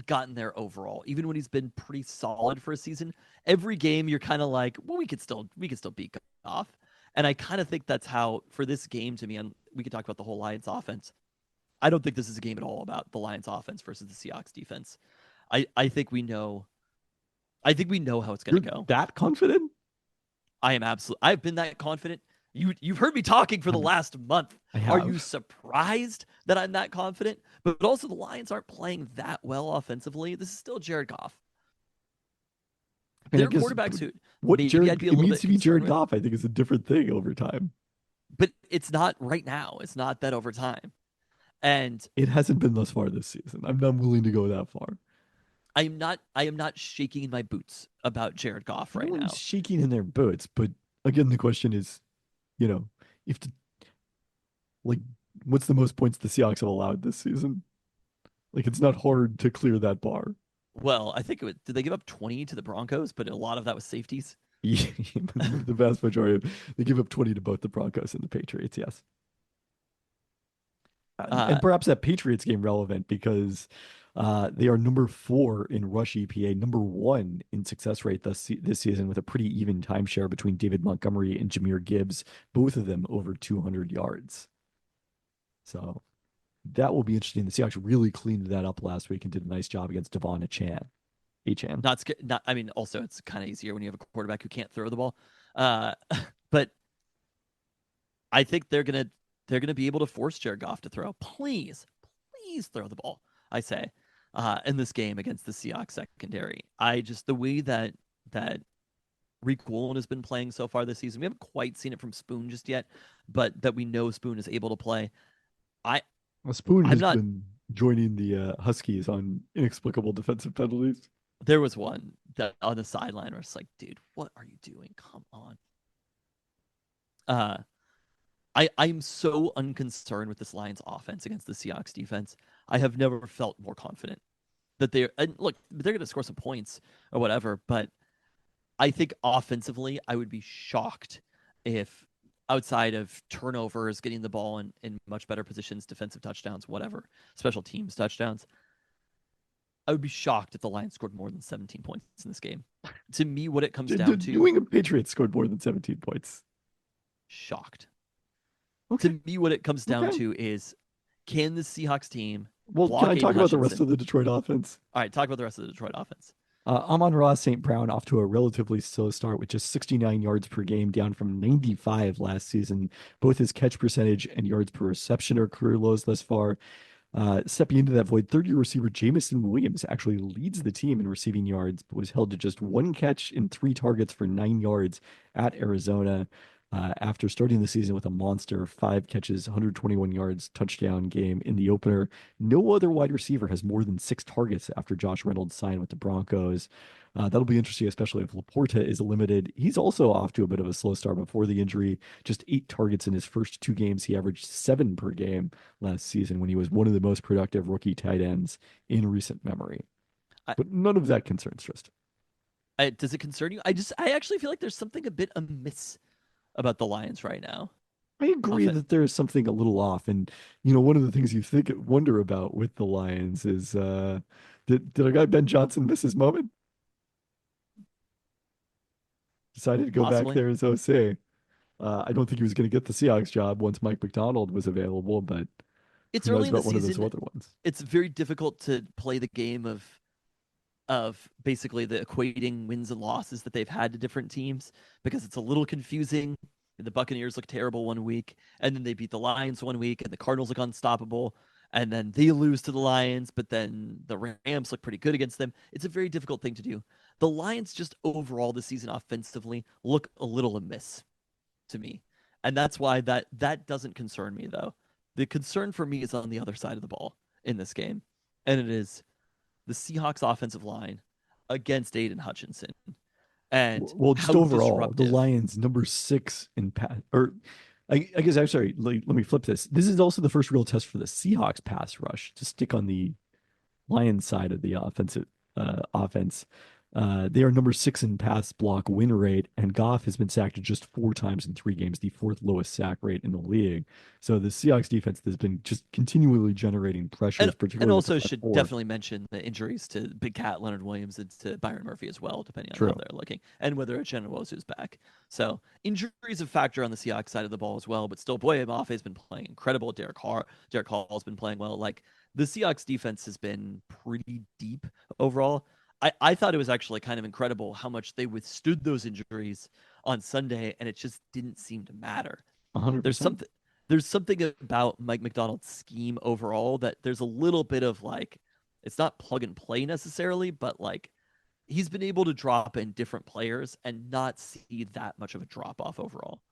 gotten there overall. Even when he's been pretty solid for a season, every game you're kind of like, well, we could still beat Goff. And I kind of think that's how for this game to me, and we could talk about the whole Lions offense. I don't think this is a game at all about the Lions offense versus the Seahawks defense. I think we know how it's going you're to go. that confident? I've been that confident. You've heard me talking for the I'm- last month. I Are you have. surprised that I'm that confident? But also the Lions aren't playing that well offensively. This is still Jared Goff. I mean, I There are guess quarterbacks who what maybe I'd Jared be a it little means bit to be concerned Jared with, Goff, I think is a different thing over time. but it's not right now. It's not that over time. And It hasn't been thus far this season. I'm not willing to go that far. I am not shaking in my boots about Jared Goff No right one's now. shaking in their boots, but again, the question is, you know, if the, like, what's the most points the Seahawks have allowed this season? Like, it's not hard to clear that bar. Well, I think did they give up 20 to the Broncos, but a lot of that was safeties. Yeah, the vast majority they give up 20 to both the Broncos and the Patriots. Yes. Uh, And perhaps that Patriots game relevant because they are number 4 in rush EPA, number 1 in success rate this season, with a pretty even timeshare between David Montgomery and Jahmyr Gibbs, both of them over 200 yards. So that will be interesting. The Seahawks really cleaned that up last week and did a nice job against Devon Achane. not. I mean, also it's kind of easier when you have a quarterback who can't throw the ball. Uh, but I think they're gonna be able to force Jared Goff to throw. Please, please throw the ball. I say, in this game against the Seahawks secondary. I just the way that Reek Woolen has been playing so far this season. We haven't quite seen it from Spoon just yet, but that we know Spoon is able to play. I Well, Spoon I'm has not been joining the Huskies on inexplicable defensive penalties. There was one that on the sideline where it's like, dude, what are you doing? Come on. Uh, I'm so unconcerned with this Lions offense against the Seahawks defense. I have never felt more confident that they're and look, they're going to score some points or whatever, but I think offensively, I would be shocked if outside of turnovers, getting the ball in much better positions, defensive touchdowns, whatever, special teams touchdowns, I would be shocked if the Lions scored more than 17 points in this game. To me, what it comes The down New to, England Patriots scored more than 17 points. shocked. Okay. To me, what it comes down Okay. to is, can the Seahawks team Well, can block I Aiden talk about the rest Hutchinson? of the Detroit offense? All right, talk about the rest of the Detroit offense. Amon-Ra St. Brown off to a relatively slow start with just 69 yards per game, down from 95 last season. Both his catch percentage and yards per reception are career lows thus far. Stepping into that void, third-year receiver Jamison Williams actually leads the team in receiving yards, but was held to just one catch and 3 targets for 9 yards at Arizona. After starting the season with a monster 5 catches, 121 yards touchdown game in the opener, no other wide receiver has more than 6 targets after Josh Reynolds signed with the Broncos. That'll be interesting, especially if Laporta is limited. He's also off to a bit of a slow start before the injury. Just 8 targets in his first 2 games. He averaged 7 per game last season when he was one of the most productive rookie tight ends in recent memory. I, But none of that concerns Tristan. does it concern you? I actually feel like there's something a bit amiss about the Lions right now. I agree that there is something a little off, and one of the things you wonder about with the Lions is did our guy Ben Johnson miss his moment? Decided to go back Possibly. there as OC. I don't think he was going to get the Seahawks job once Mike McDonald was available, but It's who knows early in the about one of those season. other ones? It's very difficult to play the game of basically the equating wins and losses that they've had to different teams because it's a little confusing. The Buccaneers look terrible one week, and then they beat the Lions one week, and the Cardinals look unstoppable, and then they lose to the Lions, but then the Rams look pretty good against them. It's a very difficult thing to do. The Lions just overall this season offensively look a little amiss to me. And that's why that doesn't concern me though. The concern for me is on the other side of the ball in this game. And it is the Seahawks offensive line against Aiden Hutchinson and Well, just how overall, the disruptive. Lions number 6 in pass, or I guess I'm sorry. Let me flip this. This is also the first real test for the Seahawks pass rush. To stick on the Lions side of the offensive offense. They are number 6 in pass block win rate, and Goff has been sacked just 4 times in 3 games, the fourth lowest sack rate in the league. So the Seahawks defense has been just continually generating And pressures, and particularly with the also front should four. definitely mention the injuries to Big Cat, Leonard Williams, and to Byron Murphy as well, depending on how True. they're looking, and whether Uchenna is back. So injuries a factor on the Seahawks side of the ball as well, but still, Boye Mafe has been playing incredible. Derek Hall has been playing well. Like the Seahawks defense has been pretty deep overall. I thought it was actually kind of incredible how much they withstood those injuries on Sunday, and it just didn't seem to matter. There's 100%. something there's something about Mike McDonald's scheme overall that there's a little bit of like it's not plug and play necessarily, but like he's been able to drop in different players and not see that much of a drop off overall.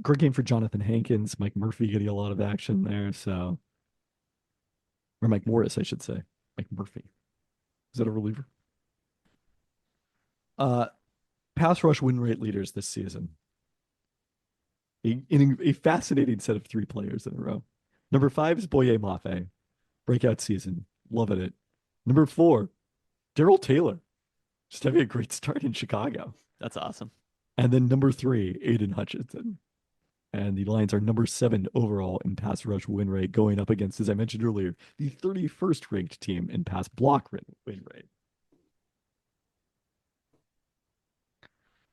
Great game for Jonathan Hankins, Mike Murphy getting a lot of action there. So, or Mike Morris, I should say. Mike Murphy. Is that a reliever? Uh, Pass rush win rate leaders this season. A fascinating set of 3 players in a row. Number 5 is Boye Mafe. Breakout season. Loving it. Number 4, Daryl Taylor. Just having a great start in Chicago. That's awesome. And then number 3, Aiden Hutchinson. And the Lions are number 7 overall in pass rush win rate, going up against, as I mentioned earlier, the 31st ranked team in pass block win rate.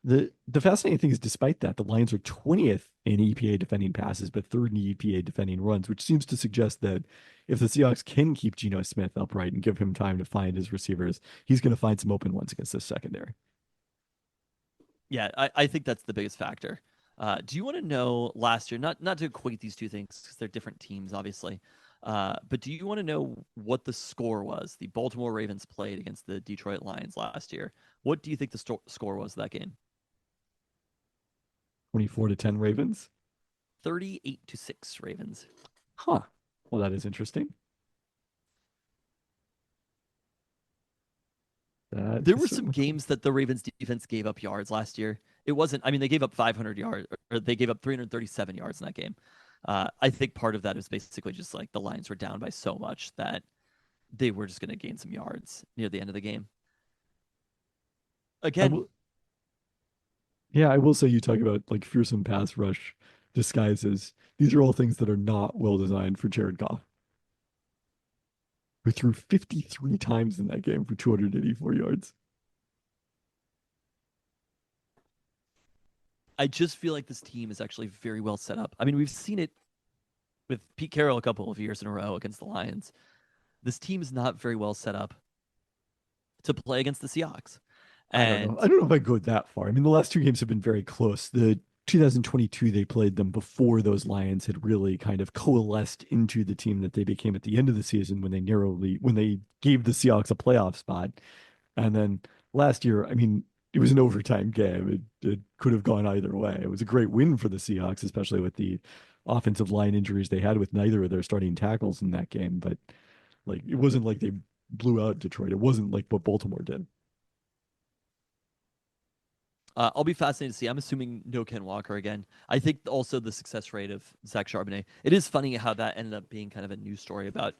The fascinating thing is, despite that, the Lions are 20th in EPA defending passes, but third in EPA defending runs, which seems to suggest that if the Seahawks can keep Geno Smith upright and give him time to find his receivers, he's going to find some open ones against this secondary. Yeah, I think that's the biggest factor. Do you want to know last year, not to equate these two things because they're different teams, obviously, but do you want to know what the score was? The Baltimore Ravens played against the Detroit Lions last year. What do you think the score was of that game? 24-10 Ravens. 38-6 Ravens. Huh. Well, that is interesting. That There is were some certainly cool. games that the Ravens defense gave up yards last year. It wasn't, I mean, they gave up 500 yards, or they gave up 337 yards in that game. I think part of that is basically just like the Lions were down by so much that they were just going to gain some yards near the end of the game. I Again, will, yeah, I will say you talk about like fearsome pass rush disguises. These are all things that are not well designed for Jared Goff, who threw 53 times in that game for 284 yards. I just feel like this team is actually very well set up. I mean, we've seen it with Pete Carroll a couple of years in a row against the Lions. This team is not very well set up to play against the Seahawks. I don't know. And I don't know if I go that far. I mean, the last two games have been very close. The 2022 they played them before those Lions had really kind of coalesced into the team that they became at the end of the season when they gave the Seahawks a playoff spot. And then last year, I mean, it was an overtime game. It could have gone either way. It was a great win for the Seahawks, especially with the offensive line injuries they had with neither of their starting tackles in that game. But like, it wasn't like they blew out Detroit. It wasn't like what Baltimore did. I'll be fascinated to see. I'm assuming no Ken Walker again. I think also the success rate of Zach Charbonnet. It is funny how that ended up being kind of a news story about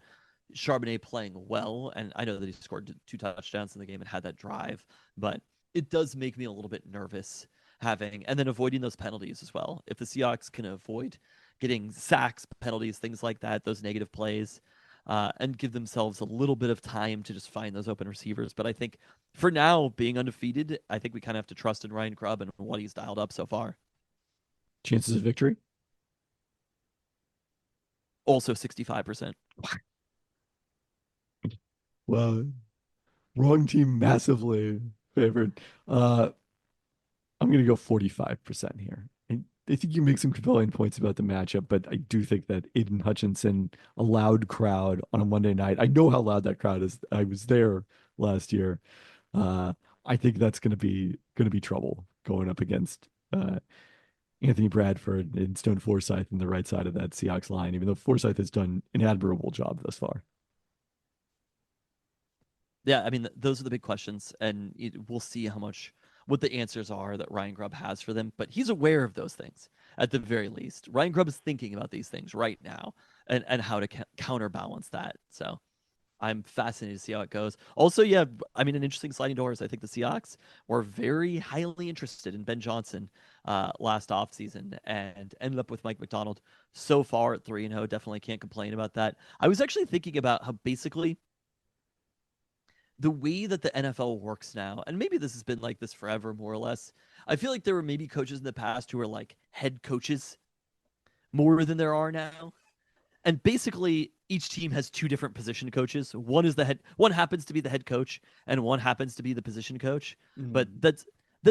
Charbonnet playing well. And I know that he scored 2 touchdowns in the game and had that drive, but it does make me a little bit nervous having, and then avoiding those penalties as well. If the Seahawks can avoid getting sacks, penalties, things like that, those negative plays, and give themselves a little bit of time to just find those open receivers. But I think for now, being undefeated, I think we kind of have to trust in Ryan Grubb and what he's dialed up so far. Chances of victory? Also 65%. Well, wrong team massively favored. I'm going to go 45% here. I think you make some compelling points about the matchup, but I do think that Aiden Hutchinson, a loud crowd on a Monday night. I know how loud that crowd is. I was there last year. Uh, I think that's going to be trouble going up against Anthony Bradford and Stone Forsythe on the right side of that Seahawks line, even though Forsythe has done an admirable job thus far. Yeah, I mean, those are the big questions, and we'll see what the answers are that Ryan Grubb has for them. But he's aware of those things at the very least. Ryan Grubb is thinking about these things right now and how to counterbalance that. So I'm fascinated to see how it goes. Also, yeah, I mean, an interesting sliding doors. I think the Seahawks were very highly interested in Ben Johnson last offseason and ended up with Mike McDonald so far at 3-0. Definitely can't complain about that. I was actually thinking about how basically the way that the NFL works now, and maybe this has been like this forever, more or less. I feel like there were maybe coaches in the past who were like head coaches more than there are now. And basically, each team has two different position coaches. One happens to be the head coach, and one happens to be the position coach. But that's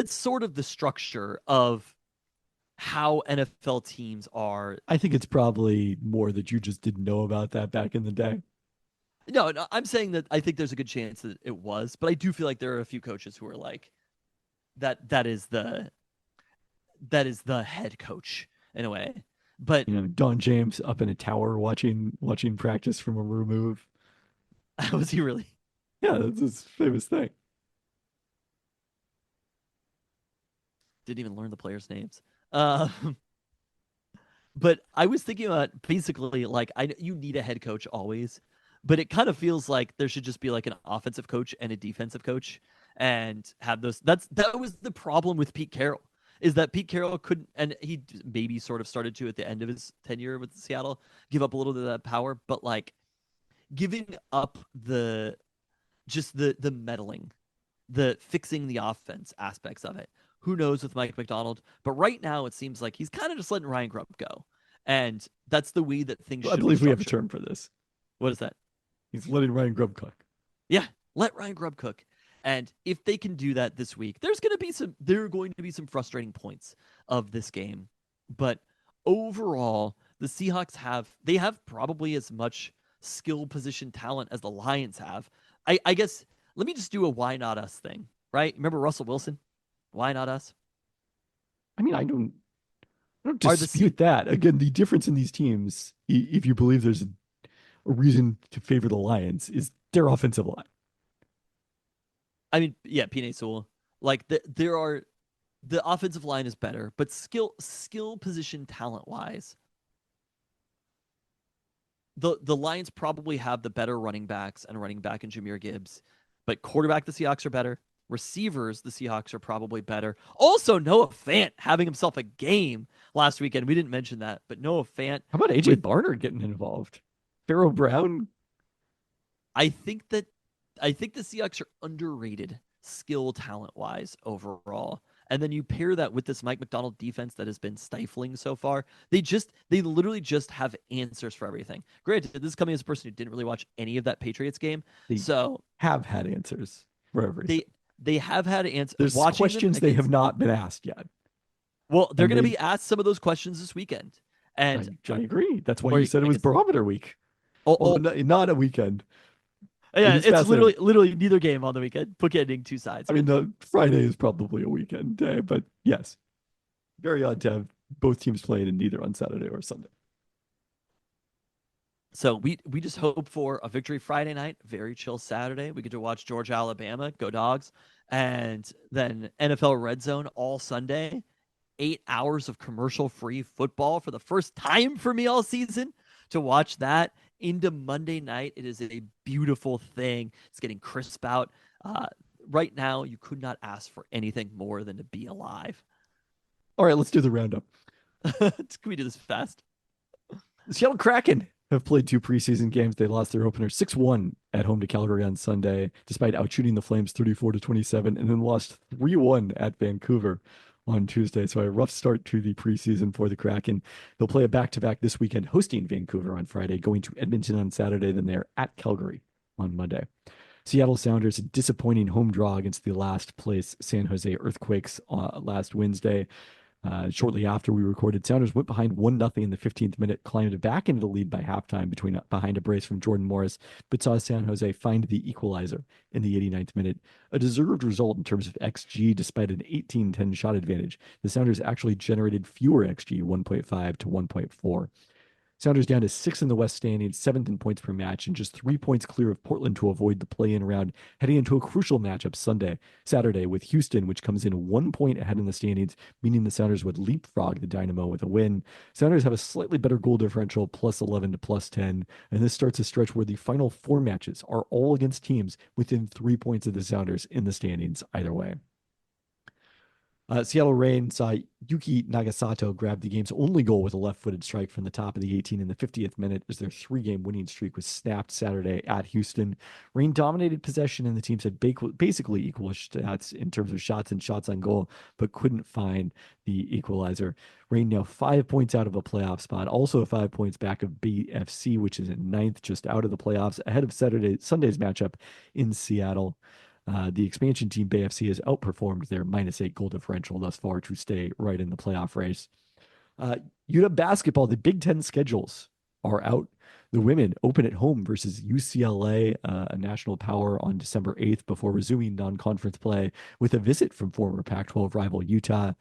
sort of the structure of how NFL teams are. I think it's probably more that you just didn't know about that back in the day. No, I'm saying that I think there's a good chance that it was, but I do feel like there are a few coaches who are like that. That is the head coach in a way. But You know, Don James up in a tower watching practice from a remove. was he really? Yeah, that's his famous thing. Didn't even learn the players' names. Um, but I was thinking about basically like you need a head coach always, but it kind of feels like there should just be like an offensive coach and a defensive coach and have those. That was the problem with Pete Carroll, is that Pete Carroll couldn't, and he maybe sort of started to at the end of his tenure with Seattle give up a little bit of that power, but like giving up the meddling, the fixing the offense aspects of it. Who knows with Mike McDonald? But right now, it seems like he's kind of just letting Ryan Grubb go. And that's the way that things I should be believe we have a structured. term for this. What is that? He's letting Ryan Grubb cook. Yeah, let Ryan Grubb cook. And if they can do that this week, there are going to be some frustrating points of this game. But overall, the Seahawks have probably as much skill position talent as the Lions have. I guess let me just do a why not us thing, right? Remember Russell Wilson? Why not us? I mean, I don't Are the dispute that. Again, the difference in these teams, if you believe there's a reason to favor the Lions, is their offensive line. I mean, yeah, Pine Sewell. Like the offensive line is better, but skill position talent wise, the Lions probably have the better running backs and running back in Jahmyr Gibbs, but quarterback the Seahawks are better. Receivers the Seahawks are probably better. Also, Noah Fant having himself a game last weekend. We didn't mention that, but Noah Fant How about AJ with Barner getting involved? Pharaoh Brown. I think that I think the Seahawks are underrated skill talent wise overall. And then you pair that with this Mike McDonald defense that has been stifling so far. They literally just have answers for everything. Granted, this is coming as a person who didn't really watch any of that Patriots game. They So have had answers for everything. they have had answers There's watching them questions they have against not been asked yet. well, they're And gonna be asked some of those questions this weekend. And I agree. That's why or you said it I was guess barometer week. oh, Although not a weekend. It yeah, is it's fascinating. literally neither game on the weekend, bookending two sides. I mean, the Friday is probably a weekend day, but yes, very odd to have both teams playing in neither on Saturday or Sunday. So we just hope for a victory Friday night, very chill Saturday. We get to watch Georgia, Alabama, go Dogs, and then NFL Red Zone all Sunday. 8 hours of commercial-free football for the first time for me all season. To watch that into Monday night, it is a beautiful thing. It's getting crisp out. Right now, you could not ask for anything more than to be alive. All right, let's do the roundup. Can we do this fast? The Seattle Kraken have played two preseason games. They lost their opener 6-1 at home to Calgary on Sunday, despite outshooting the Flames 34-27, and then lost 3-1 at Vancouver on Tuesday. So a rough start to the preseason for the Kraken. They'll play a back-to-back this weekend, hosting Vancouver on Friday, going to Edmonton on Saturday, then they're at Calgary on Monday. Seattle Sounders, a disappointing home draw against the last place San Jose Earthquakes last Wednesday. Shortly after we recorded, Sounders went behind 1-0 in the 15th minute, climbed back into the lead by halftime behind a brace from Jordan Morris, but saw San Jose find the equalizer in the 89th minute. A deserved result in terms of XG, despite an 18-10 shot advantage. The Sounders actually generated fewer XG, 1.5 to 1.4. Sounders down to 6th in the West standings, 7th in points per match, and just 3 points clear of Portland to avoid the play-in round, heading into a crucial matchup Saturday with Houston, which comes in 1 point ahead in the standings, meaning the Sounders would leapfrog the Dynamo with a win. Sounders have a slightly better goal differential, +11 to +10, and this starts a stretch where the final 4 matches are all against teams within 3 points of the Sounders in the standings either way. Seattle Reign saw Yuki Nagasato grab the game's only goal with a left-footed strike from the top of the 18 in the 50th minute as their 3-game winning streak was snapped Saturday at Houston. Reign dominated possession and the teams had basically equal stats in terms of shots and shots on goal, but couldn't find the equalizer. Reign now 5 points out of a playoff spot, also 5 points back of BFC, which is in 9th, just out of the playoffs, ahead of Sunday's matchup in Seattle. The expansion team BFC has outperformed their -8 goal differential thus far to stay right in the playoff race. UW basketball, the Big Ten schedules are out. The women open at home versus UCLA, a national power, on December 8th before resuming non-conference play with a visit from former Pac-12 rival Utah.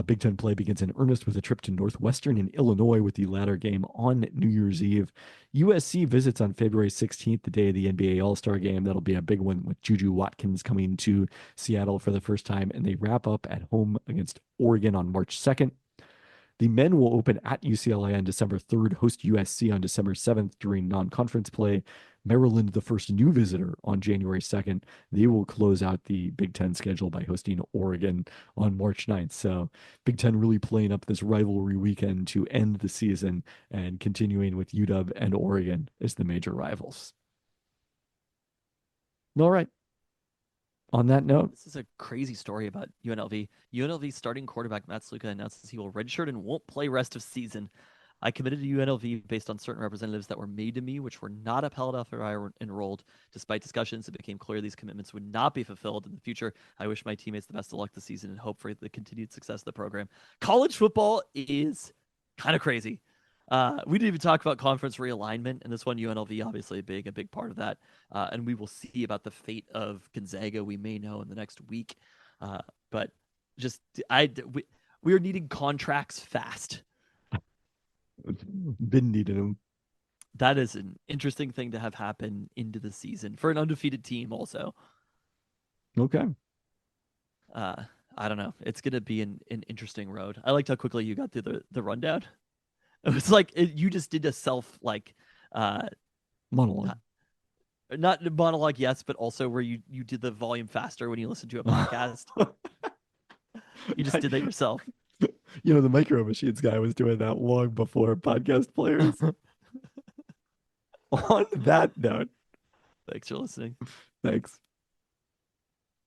Big Ten play begins in earnest with a trip to Northwestern in Illinois, with the latter game on New Year's Eve. USC visits on February 16th, the day of the NBA All-Star game. That'll be a big one with Juju Watkins coming to Seattle for the first time, and they wrap up at home against Oregon on March 2nd. The men will open at UCLA on December 3rd, host USC on December 7th during non-conference play. Maryland, the first new visitor, on January 2nd. They will close out the Big Ten schedule by hosting Oregon on March 9th. So Big Ten really playing up this rivalry weekend to end the season and continuing with UW and Oregon as the major rivals. All right. On that note, This is a crazy story about UNLV. UNLV starting quarterback Matt Sluka announces he will redshirt and won't play rest of season. I committed to UNLV based on certain representatives that were made to me, which were not upheld after I enrolled. Despite discussions, it became clear these commitments would not be fulfilled in the future. I wish my teammates the best of luck this season and hope for the continued success of the program. College football is kind of crazy. We didn't even talk about conference realignment, and this one UNLV obviously a big part of that. And we will see about the fate of Gonzaga. We may know in the next week, but just we are needing contracts fast. been needing them. That is an interesting thing to have happen into the season for an undefeated team. Also, Okay. I don't know. It's gonna be an interesting road. I liked how quickly you got through the rundown. It was like you just did a self like Monologue. not monologue, yes, but also where you did the volume faster when you listen to a podcast. You just did that yourself. You know, the Micro Machines guy was doing that long before podcast players. On that note, Thanks for listening. thanks.